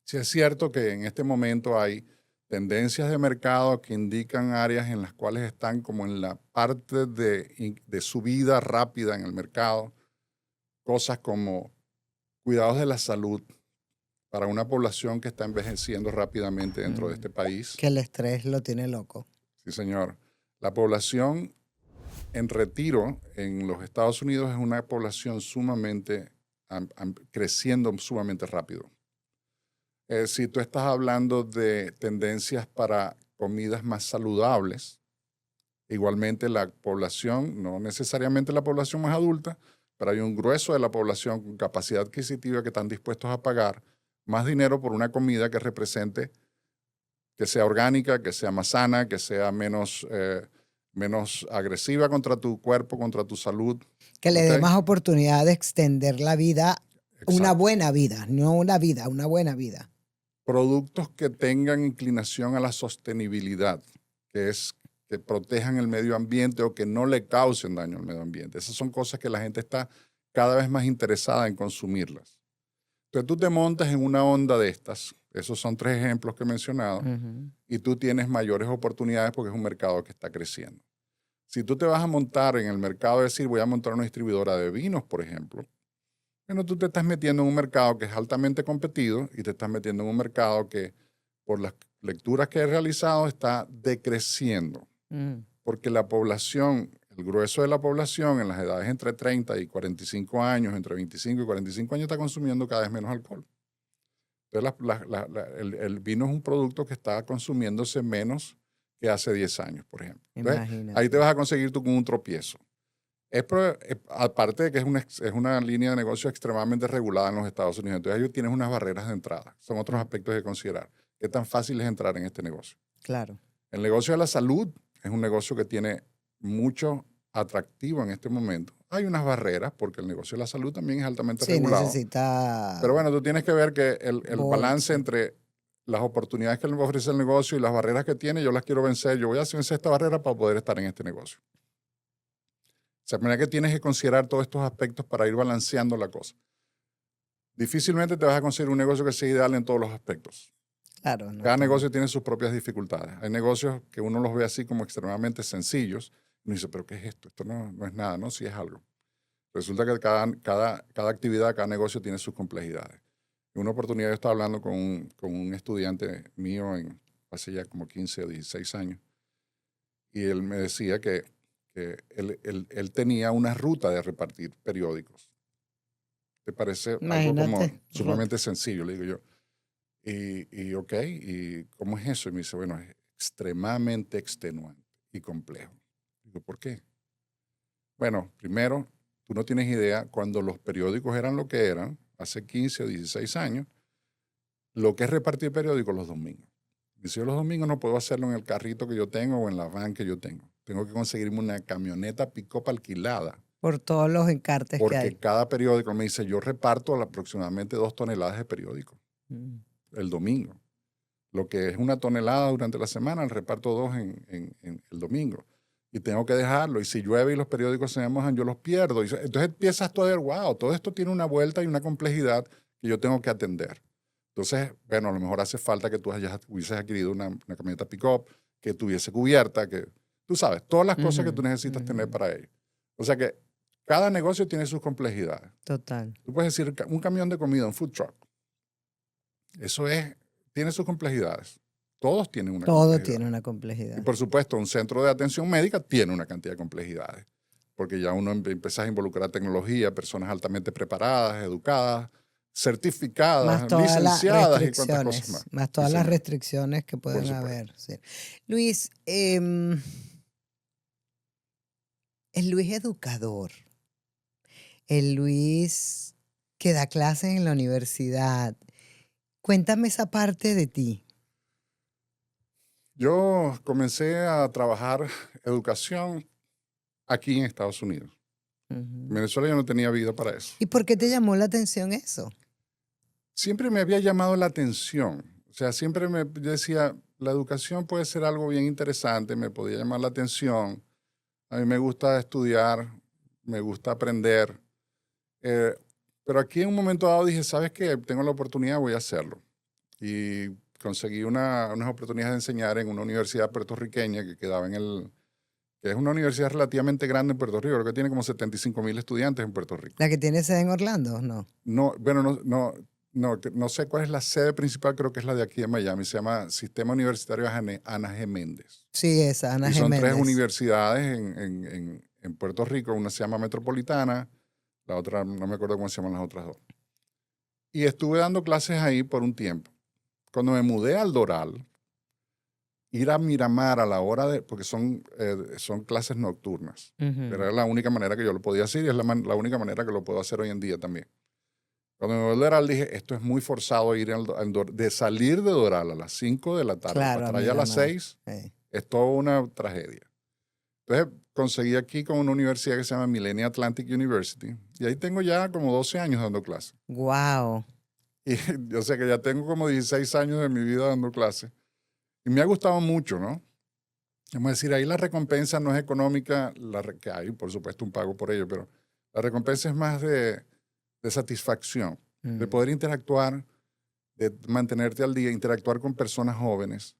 Sí es cierto que en este momento hay tendencias de mercado que indican áreas en las cuales están como en la parte de subida rápida en el mercado. Cosas como cuidados de la salud para una población que está envejeciendo rápidamente dentro de este país. Que el estrés lo tiene loco. Sí, señor. La población en retiro en los Estados Unidos es una población creciendo sumamente rápido. Si tú estás hablando de tendencias para comidas más saludables, igualmente la población, no necesariamente la población más adulta, pero hay un grueso de la población con capacidad adquisitiva que están dispuestos a pagar más dinero por una comida que represente, que sea orgánica, que sea más sana, que sea menos agresiva contra tu cuerpo, contra tu salud. Que le dé ¿Ok? más oportunidad de extender la vida, una Exacto. buena vida, no una vida, una buena vida. Productos que tengan inclinación a la sostenibilidad, que es que protejan el medio ambiente o que no le causen daño al medio ambiente. Esas son cosas que la gente está cada vez más interesada en consumirlas. Entonces tú te montas en una onda de estas, esos son 3 ejemplos que he mencionado, y tú tienes mayores oportunidades porque es un mercado que está creciendo. Si tú te vas a montar en el mercado, decir, voy a montar una distribuidora de vinos, por ejemplo, bueno, tú te estás metiendo en un mercado que es altamente competido y te estás metiendo en un mercado que, por las lecturas que he realizado, está decreciendo. Porque la población, el grueso de la población en las edades entre 30 y 45 años, entre 25 y 45 años, está consumiendo cada vez menos alcohol. Entonces, el vino es un producto que está consumiéndose menos que hace 10 años, por ejemplo. Entonces, Imagínate. ahí te vas a conseguir tú con un tropiezo. Aparte de que es una línea de negocio extremadamente regulada en los Estados Unidos. Entonces, ahí tienes unas barreras de entrada. Son otros aspectos de considerar. ¿Qué tan fácil es entrar en este negocio? Claro. El negocio de la salud es un negocio que tiene mucho atractivo en este momento. Hay unas barreras porque el negocio de la salud también es altamente Sí, regulado. necesita Pero bueno, tú tienes que ver que el boards. balance entre las oportunidades que le ofrece el negocio y las barreras que tiene, yo las quiero vencer. Yo voy a vencer esta barrera para poder estar en este negocio. O sea, manera que tienes que considerar todos estos aspectos para ir balanceando la cosa. Difícilmente te vas a conseguir un negocio que sea ideal en todos los aspectos. Claro, no Cada está- negocio tiene sus propias dificultades. Hay negocios que uno los ve así como extremadamente sencillos. Y uno dice, ¿pero qué es esto? Esto no es nada, ¿no? Sí es algo. Resulta que cada actividad, cada negocio tiene sus complejidades. En una oportunidad yo estaba hablando con un estudiante mío hace ya como 15 o 16 años. Y él me decía que él tenía una ruta de repartir periódicos. ¿Te parece algo como Imagínate. sumamente sencillo? Le digo yo. Ok, ¿y cómo es eso? Y me dice, bueno, es extremadamente extenuante y complejo. Digo, ¿por qué? Bueno, primero, tú no tienes idea, cuando los periódicos eran lo que eran, hace 15 o 16 años, lo que es repartir periódicos los domingos. Y si yo los domingos no puedo hacerlo en el carrito que yo tengo o en la van que yo tengo. Tengo que conseguirme una camioneta pick-up alquilada. Por todos los encartes que Porque hay. cada periódico me dice, yo reparto aproximadamente 2 toneladas de periódicos el domingo. Lo que es 1 tonelada durante la semana, el reparto 2 en el domingo. Y tengo que dejarlo. Y si llueve y los periódicos se me mojan, yo los pierdo. Entonces empiezas tú a ver, wow, todo esto tiene una vuelta y una complejidad que yo tengo que atender. Entonces, bueno, a lo mejor hace falta que tú hubieses adquirido una camioneta pick-up, que tuviese cubierta, que tú sabes, todas las cosas que tú necesitas tener para ello. O sea que cada negocio tiene sus complejidades. Total. Tú puedes decir, un camión de comida, un food truck, tiene sus complejidades. Todos tienen una Todo complejidad. tiene una Y complejidad. por supuesto, un centro de atención médica tiene una cantidad de complejidades, porque ya uno empieza a involucrar tecnología, personas altamente preparadas, educadas, certificadas, Más todas las licenciadas y cuantas cosas restricciones. más. Más todas Sí, las señor. restricciones que pueden supuesto. haber. Sí. Luis, el Luis educador, el Luis que da clases en la universidad. Cuéntame esa parte de ti. Yo comencé a trabajar educación aquí en Estados Unidos. En Venezuela yo no tenía vida para eso. ¿Y por qué te llamó la atención eso? Siempre me había llamado la atención. O sea, siempre yo decía, la educación puede ser algo bien interesante, me podía llamar la atención. A mí me gusta estudiar, me gusta aprender. Pero aquí en un momento dado dije, ¿sabes qué? Tengo la oportunidad, voy a hacerlo. Y conseguí unas oportunidades de enseñar en una universidad puertorriqueña que quedaba que es una universidad relativamente grande en Puerto Rico, creo que tiene como 75,000 estudiantes en Puerto Rico. ¿La que tiene sede en Orlando? No. No, bueno, no sé cuál es la sede principal, creo que es la de aquí de Miami, se llama Sistema Universitario Ana G. Méndez. Sí, esa, Ana Y G. son 3 Méndez. universidades en Puerto Rico, una se llama Metropolitana, la otra no me acuerdo cómo se llaman las otras 2. Y estuve dando clases ahí por un tiempo. cuando me mudé al Doral, ir a Miramar a la hora de, porque son clases nocturnas, pero era la única manera que yo lo podía hacer y es la única manera que lo puedo hacer hoy en día también. Cuando me mudé al Doral dije, esto es muy forzado ir de salir de Doral a las 5 de la tarde Claro, para a allá a las Miramar. 6, Sí. es toda una tragedia. Entonces conseguí aquí con una universidad que se llama Millennium Atlantic University y ahí tengo ya como 12 años dando clases. Wow. Y yo sé que ya tengo como 16 años de mi vida dando clases. Y me ha gustado mucho, ¿no? Vamos a decir, ahí la recompensa no es económica, que hay, por supuesto, un pago por ello, pero la recompensa es más de satisfacción, de poder interactuar, de mantenerte al día, interactuar con personas jóvenes,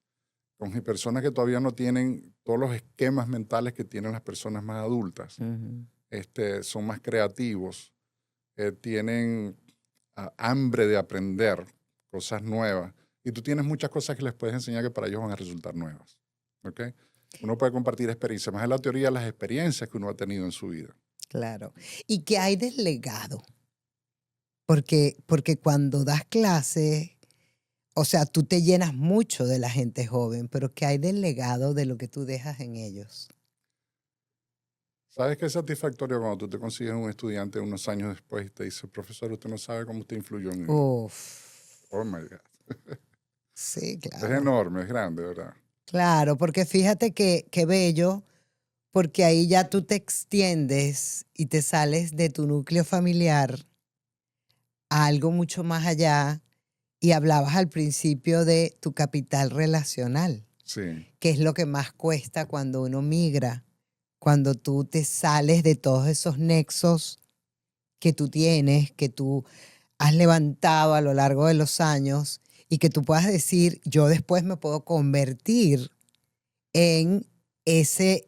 con personas que todavía no tienen todos los esquemas mentales que tienen las personas más adultas. Son más creativos, tienen hambre de aprender cosas nuevas. Y tú tienes muchas cosas que les puedes enseñar que para ellos van a resultar nuevas. ¿Okay? Uno puede compartir experiencias, más en la teoría las experiencias que uno ha tenido en su vida. Claro. ¿Y qué hay del legado? Porque cuando das clases, o sea, tú te llenas mucho de la gente joven, pero ¿qué hay del legado de lo que tú dejas en ellos? ¿Sabes qué es satisfactorio cuando tú te consigues un estudiante unos años después y te dice, profesor, usted no sabe cómo usted influyó en mí? Uf. Oh, my God. Sí, Es claro. enorme, es grande, ¿verdad? Claro, porque fíjate que bello, porque ahí ya tú te extiendes y te sales de tu núcleo familiar a algo mucho más allá y hablabas al principio de tu capital relacional, Sí. que es lo que más cuesta cuando uno migra, cuando tú te sales de todos esos nexos que tú tienes, que tú has levantado a lo largo de los años y que tú puedas decir, yo después me puedo convertir en ese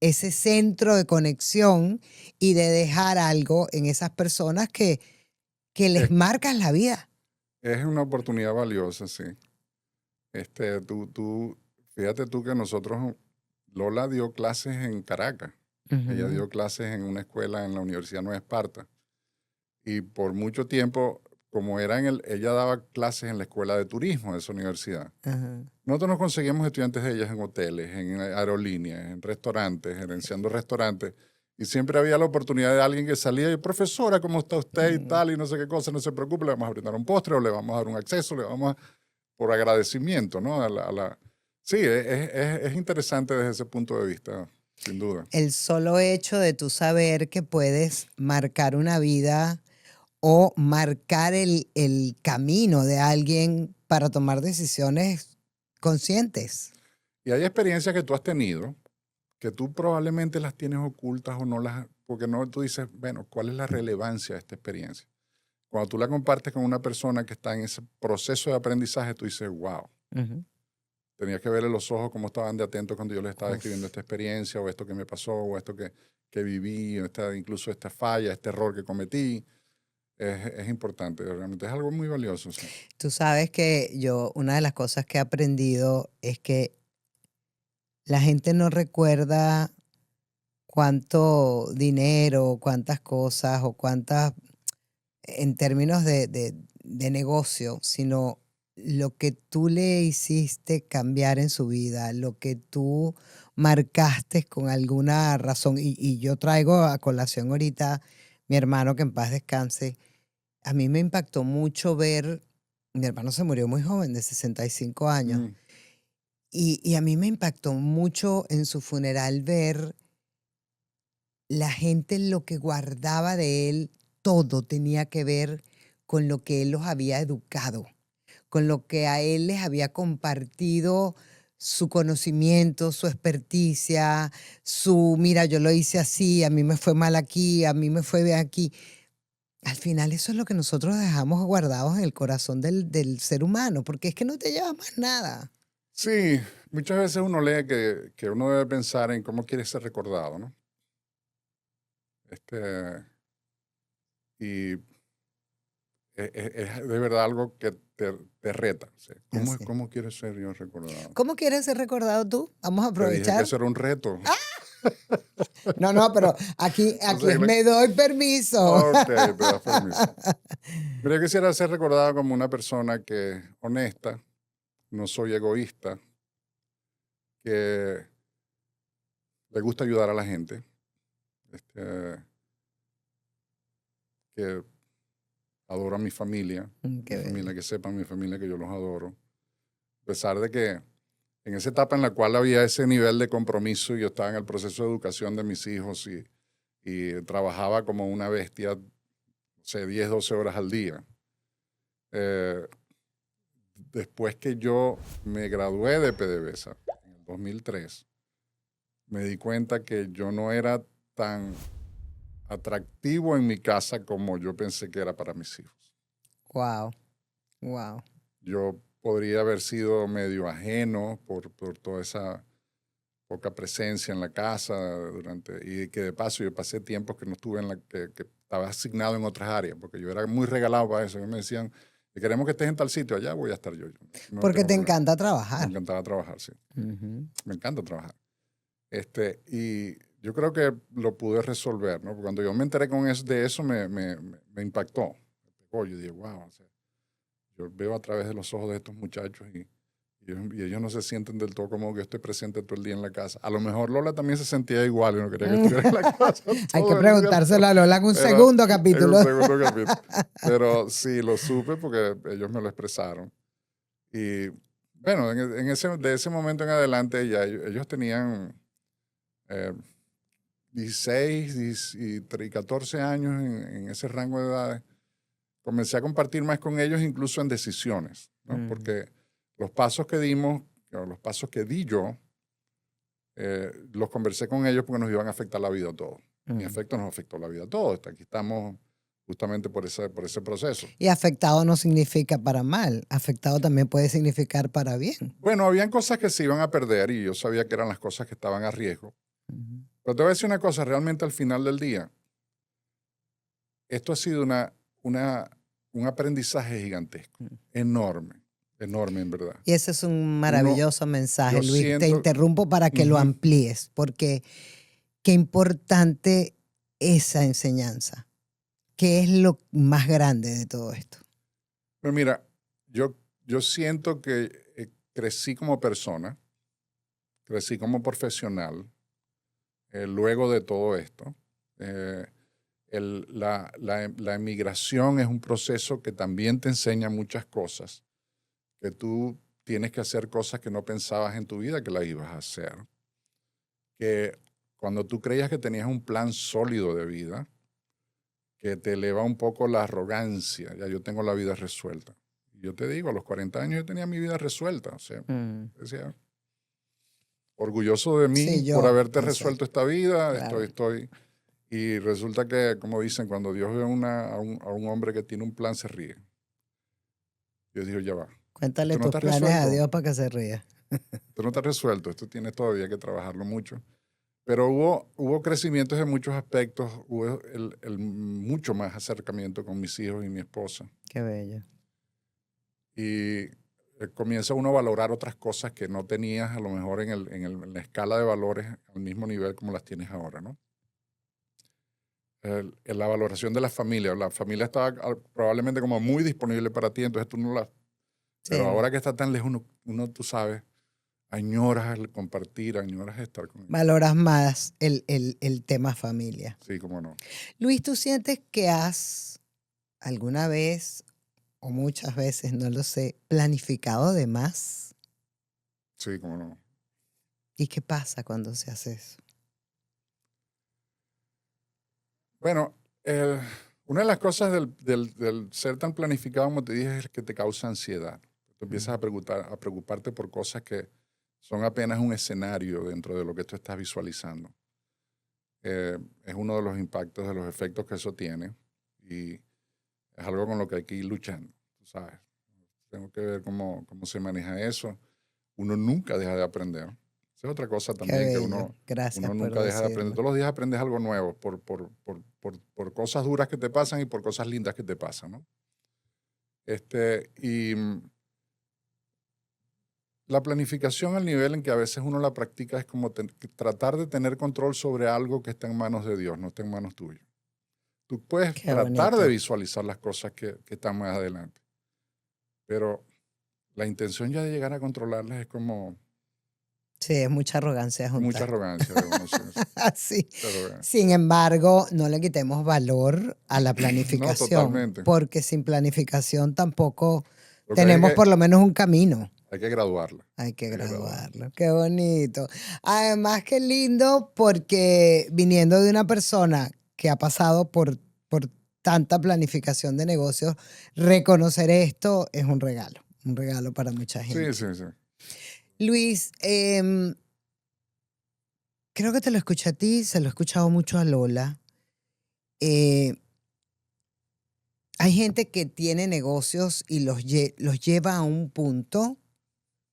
centro de conexión y de dejar algo en esas personas que les marcas la vida. Es una oportunidad valiosa, sí. Fíjate tú que Lola dio clases en Caracas. Ella dio clases en una escuela en la Universidad Nueva Esparta. Y por mucho tiempo, como ella daba clases en la escuela de turismo de esa universidad. Nosotros nos conseguíamos estudiantes de ellas en hoteles, en aerolíneas, en restaurantes, gerenciando restaurantes. Y siempre había la oportunidad de alguien que salía y, profesora, ¿cómo está usted? Y tal, y no sé qué cosa, no se preocupe, le vamos a brindar un postre o le vamos a dar un acceso, por agradecimiento, ¿no? Sí, es interesante desde ese punto de vista, sin duda. El solo hecho de tú saber que puedes marcar una vida o marcar el camino de alguien para tomar decisiones conscientes. Y hay experiencias que tú has tenido que tú probablemente las tienes ocultas o no porque no, tú dices, bueno, ¿cuál es la relevancia de esta experiencia? Cuando tú la compartes con una persona que está en ese proceso de aprendizaje, tú dices, wow. Tenía que verle los ojos cómo estaban de atentos cuando yo les estaba describiendo esta experiencia o esto que me pasó o esto que viví, incluso esta falla, este error que cometí. Es importante, realmente es algo muy valioso. Sí. Tú sabes que una de las cosas que he aprendido es que la gente no recuerda cuánto dinero, cuántas cosas o cuántas, en términos de negocio, sino lo que tú le hiciste cambiar en su vida, lo que tú marcaste con alguna razón. Y yo traigo a colación ahorita mi hermano, que en paz descanse. A mí me impactó mucho ver, mi hermano se murió muy joven, de 65 años, y a mí me impactó mucho en su funeral ver la gente lo que guardaba de él. Todo tenía que ver con lo que él los había educado, con lo que a él les había compartido su conocimiento, su experticia, mira, yo lo hice así, a mí me fue mal aquí, a mí me fue bien aquí. Al final eso es lo que nosotros dejamos guardados en el corazón del ser humano, porque es que no te llevas más nada. Sí, muchas veces uno lee que uno debe pensar en cómo quiere ser recordado, ¿no? Y es de verdad algo que te reta. ¿Sí? ¿Cómo quieres ser yo recordado? ¿Cómo quieres ser recordado tú? Vamos a Te dije que aprovechar. eso era un reto. No, pero aquí Entonces, es me doy permiso. ok, te das permiso. Pero yo quisiera ser recordado como una persona que es honesta, no soy egoísta, que le gusta ayudar a la gente, que adoro a mi familia, Qué bello. que sepan mi familia que yo los adoro. A pesar de que en esa etapa en la cual había ese nivel de compromiso y yo estaba en el proceso de educación de mis hijos y trabajaba como una bestia, no sé, 10, 12 horas al día. Después que yo me gradué de PDVSA en el 2003, me di cuenta que yo no era tan atractivo en mi casa como yo pensé que era para mis hijos. Wow. Yo podría haber sido medio ajeno por toda esa poca presencia en la casa y que de paso yo pasé tiempos que no estuve que estaba asignado en otras áreas, porque yo era muy regalado para eso. Ellos me decían, queremos que estés en tal sitio, allá voy a estar yo. No Porque tengo te problema. encanta Me trabajar. encantaba trabajar, sí. Me encanta trabajar. Y yo creo que lo pude resolver, ¿no? Porque cuando yo me enteré de eso, me impactó. Yo dije, wow, o sea, yo veo a través de los ojos de estos muchachos y ellos no se sienten del todo como que yo estoy presente todo el día en la casa. A lo mejor Lola también se sentía igual y no quería que estuviera en la casa. Hay que preguntárselo a Lola en un Pero segundo capítulo. En un segundo capítulo. Pero sí, lo supe porque ellos me lo expresaron. Y bueno, de ese momento en adelante ya ellos tenían 16 y 14 años en ese rango de edades. Comencé a compartir más con ellos incluso en decisiones, ¿no? Porque los pasos que dimos, los pasos que di yo, los conversé con ellos porque nos iban a afectar la vida a todos. En efecto, nos afectó la vida a todos. Aquí estamos justamente por ese proceso. Y afectado no significa para mal, afectado también puede significar para bien. Bueno, habían cosas que se iban a perder y yo sabía que eran las cosas que estaban a riesgo. Pero te voy a decir una cosa, realmente al final del día, esto ha sido un aprendizaje gigantesco, enorme en verdad. Y ese es un maravilloso mensaje, Luis. Te interrumpo para que lo amplíes, porque qué importante esa enseñanza. ¿Qué es lo más grande de todo esto? Pero mira, yo siento que crecí como persona, crecí como profesional, luego de todo esto. La emigración es un proceso que también te enseña muchas cosas, que tú tienes que hacer cosas que no pensabas en tu vida que las ibas a hacer, que cuando tú creías que tenías un plan sólido de vida, que te eleva un poco la arrogancia, ya yo tengo la vida resuelta. Y yo te digo, a los 40 años yo tenía mi vida resuelta, o sea, decía, orgulloso de mí Sí, por haberte resuelto exacto. esta vida, Claro. estoy. Y resulta que, como dicen, cuando Dios ve a un hombre que tiene un plan, se ríe. Yo digo, ya va. Cuéntale Esto no tus está planes a resuelto. Dios para que se ría. Esto no está resuelto, esto tienes todavía que trabajarlo mucho. Pero hubo crecimientos en muchos aspectos, hubo mucho más acercamiento con mis hijos y mi esposa. Qué bello. Y comienza uno a valorar otras cosas que no tenías a lo mejor en la escala de valores al mismo nivel como las tienes ahora, ¿no? En la valoración de la familia estaba probablemente como muy disponible para ti, entonces tú no la... Pero Sí. ahora que está tan lejos, uno, tú sabes, añoras el compartir, añoras estar con ellos. Valoras más el tema familia. Sí, cómo no. Luis, ¿tú sientes que has alguna vez o muchas veces, no lo sé, planificado de más? Sí, cómo no. ¿Y qué pasa cuando se hace eso? Bueno, una de las cosas del ser tan planificado, como te dije, es que te causa ansiedad. Tú empiezas a preocuparte por cosas que son apenas un escenario dentro de lo que tú estás visualizando. Es uno de los impactos, de los efectos que eso tiene. Y es algo con lo que hay que ir luchando, tú sabes. Tengo que ver cómo se maneja eso. Uno nunca deja de aprender. Esa es otra cosa también, Qué que bello. Gracias uno por nunca deja de aprender. decirlo. Todos los días aprendes algo nuevo por cosas duras que te pasan y por cosas lindas que te pasan, ¿no? la planificación al nivel en que a veces uno la practica es como tratar de tener control sobre algo que está en manos de Dios, no está en manos tuyas. Tú puedes Qué tratar de bonito. visualizar las cosas que están más adelante, pero la intención ya de llegar a controlarlas es como Sí, es mucha arrogancia mucha juntar. arrogancia de uno. Sí. Mucha arrogancia. Sin embargo, no le quitemos valor a la No, planificación, totalmente. porque sin planificación tampoco Lo que tenemos por lo menos un camino. hay que graduarla. Hay que Hay que graduarla. graduarlo. Qué bonito. Además, qué lindo porque viniendo de una persona que ha pasado por tanta planificación de negocios, reconocer esto es un regalo para mucha gente. Sí, sí, sí. Luis, creo que te lo escuché a ti, se lo he escuchado mucho a Lola. Hay gente que tiene negocios y los lleva a un punto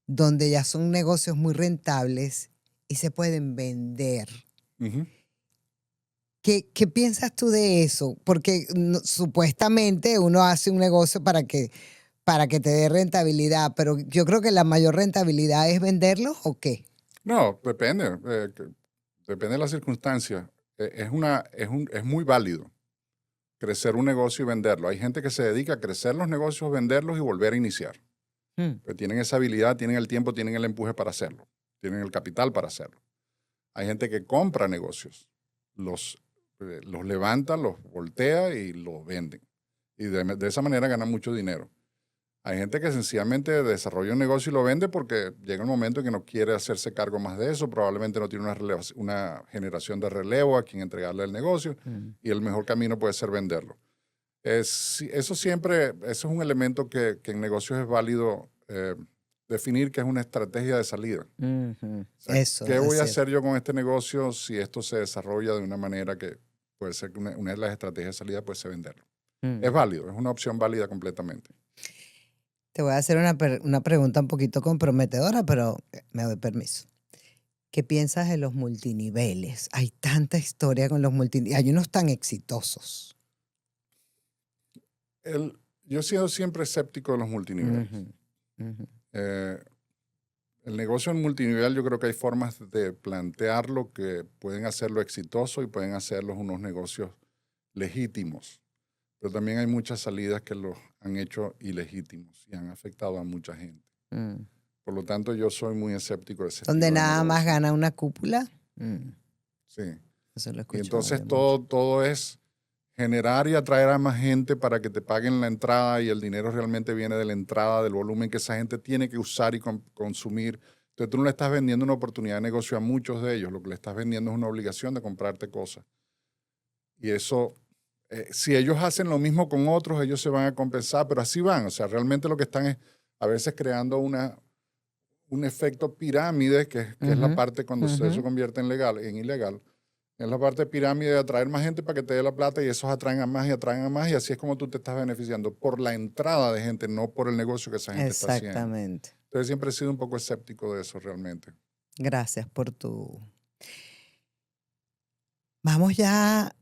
donde ya son negocios muy rentables y se pueden vender. Ujú. ¿Qué piensas tú de eso? Porque supuestamente uno hace un negocio para que te dé rentabilidad, pero yo creo que la mayor rentabilidad es venderlos o qué. No, depende. Depende de las circunstancias. Es muy válido crecer un negocio y venderlo. Hay gente que se dedica a crecer los negocios, venderlos y volver a iniciar. Pues tienen esa habilidad, tienen el tiempo, tienen el empuje para hacerlo. Tienen el capital para hacerlo. Hay gente que compra negocios, los levanta, los voltea y los venden. Y de esa manera ganan mucho dinero. Hay gente que sencillamente desarrolla un negocio y lo vende porque llega un momento en que no quiere hacerse cargo más de eso, probablemente no tiene una generación de relevo a quien entregarle el negocio y el mejor camino puede ser venderlo. Eso es un elemento que en negocios es válido definir que es una estrategia de salida. Ujú. O sea, Eso ¿qué es voy a cierto. hacer yo con este negocio si esto se desarrolla de una manera que puede ser que una de las estrategias de salida puede ser venderlo? Es válido, es una opción válida completamente. Te voy a hacer una pregunta un poquito comprometedora, pero me doy permiso. ¿Qué piensas de los multiniveles? Hay tanta historia con los multiniveles. Hay unos tan exitosos. Yo he sido siempre escéptico de los multiniveles. Ujú, ujú. El negocio en multinivel yo creo que hay formas de plantearlo que pueden hacerlo exitoso y pueden hacerlos unos negocios legítimos. Pero también hay muchas salidas que los han hecho ilegítimos y han afectado a mucha gente. Mm. Por lo tanto, yo soy muy escéptico de ese Donde estilo de nada más negocio. gana una cúpula. Sí. Eso lo Y escucho. entonces todo es generar y atraer a más gente para que te paguen la entrada y el dinero realmente viene de la entrada, del volumen que esa gente tiene que usar y consumir. Entonces tú no le estás vendiendo una oportunidad de negocio a muchos de ellos, lo que le estás vendiendo es una obligación de comprarte cosas. Y eso, si ellos hacen lo mismo con otros, ellos se van a compensar, pero así van. O sea, realmente lo que están es a veces creando un efecto pirámide, que es la parte cuando eso convierte en ilegal. Es la parte de pirámide de atraer más gente para que te dé la plata y esos atraen a más y atraen a más y así es como tú te estás beneficiando por la entrada de gente, no por el negocio que esa gente está haciendo. Exactamente. Entonces siempre he sido un poco escéptico de eso realmente. Gracias por tu... Vamos ya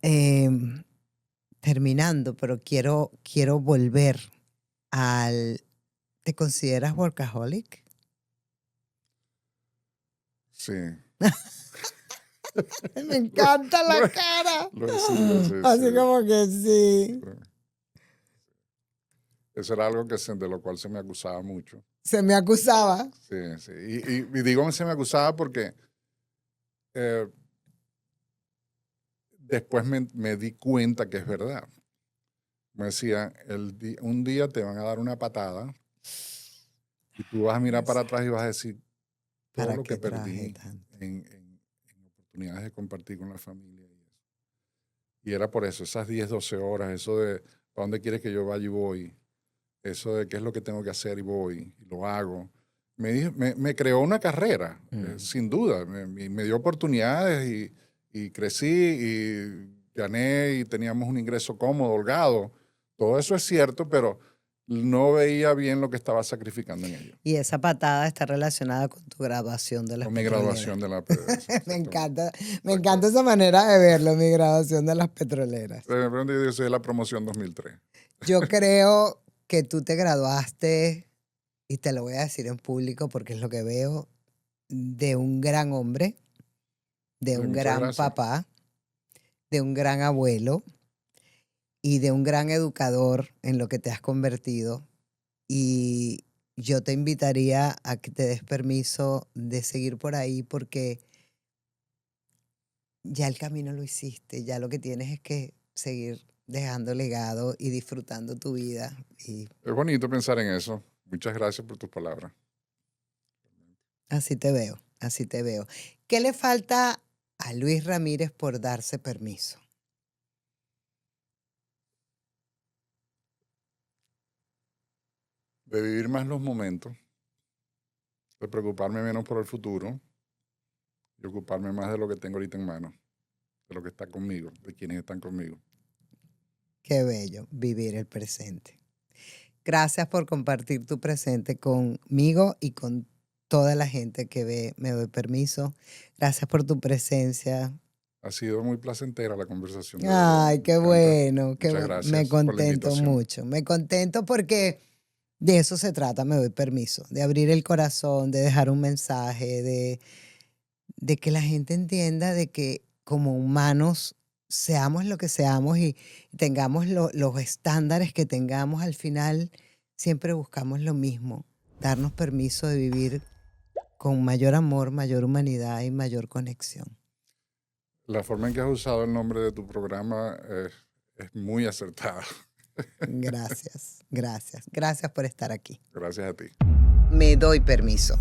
terminando, pero quiero volver al... ¿Te consideras workaholic? Sí. Me encanta la Lo- cara. sí, Así sí. como que sí. Eso era algo de lo cual se me acusaba mucho. Se me acusaba. Sí, sí. Y digo se me acusaba porque después me di cuenta que es verdad. Me decían, un día te van a dar una patada y tú vas a mirar para atrás y vas a decir todo ¿Para lo que qué traje perdí tanto? en oportunidades de compartir con la familia. Y era por eso, esas 10, 12 horas, eso de para dónde quieres que yo vaya y voy, eso de qué es lo que tengo que hacer y voy, y lo hago. Me creó una carrera, sin duda. Me dio oportunidades y crecí y gané y teníamos un ingreso cómodo, holgado. Todo eso es cierto, pero no veía bien lo que estaba sacrificando en ello. Y esa patada está relacionada con tu graduación de las Con mi petroleras. graduación de la PDVSA. Me encanta esa manera de verlo, mi graduación de las petroleras. De repente yo soy de la promoción 2003. Yo creo que tú te graduaste y te lo voy a decir en público porque es lo que veo, de un gran hombre, de Sí, un muchas gran gracias. papá, de un gran abuelo y de un gran educador en lo que te has convertido. Y yo te invitaría a que te des permiso de seguir por ahí porque ya el camino lo hiciste, ya lo que tienes es que seguir dejando legado y disfrutando tu vida. Y Es bonito pensar en eso. Muchas gracias por tus palabras. así te veo, así te veo. ¿Qué le falta a Luis Ramírez por darse permiso? De vivir más los momentos, de preocuparme menos por el futuro y ocuparme más de lo que tengo ahorita en mano, de lo que está conmigo, de quienes están conmigo. Qué bello, vivir el presente. Gracias por compartir tu presente conmigo y con toda la gente que ve Me Doy Permiso. Gracias por tu presencia. Ha sido muy placentera la conversación, de verdad. Ay, Me qué encanta. bueno, Muchas me gracias por la contento invitación. mucho. Me contento porque de eso se trata, Me Doy Permiso, de abrir el corazón, de dejar un mensaje, de que la gente entienda de que como humanos seamos lo que seamos y tengamos los estándares que tengamos al final, siempre buscamos lo mismo, darnos permiso de vivir con mayor amor, mayor humanidad y mayor conexión. La forma en que has usado el nombre de tu programa es muy acertada. Gracias, gracias, gracias por estar aquí. Gracias a ti. Me doy permiso.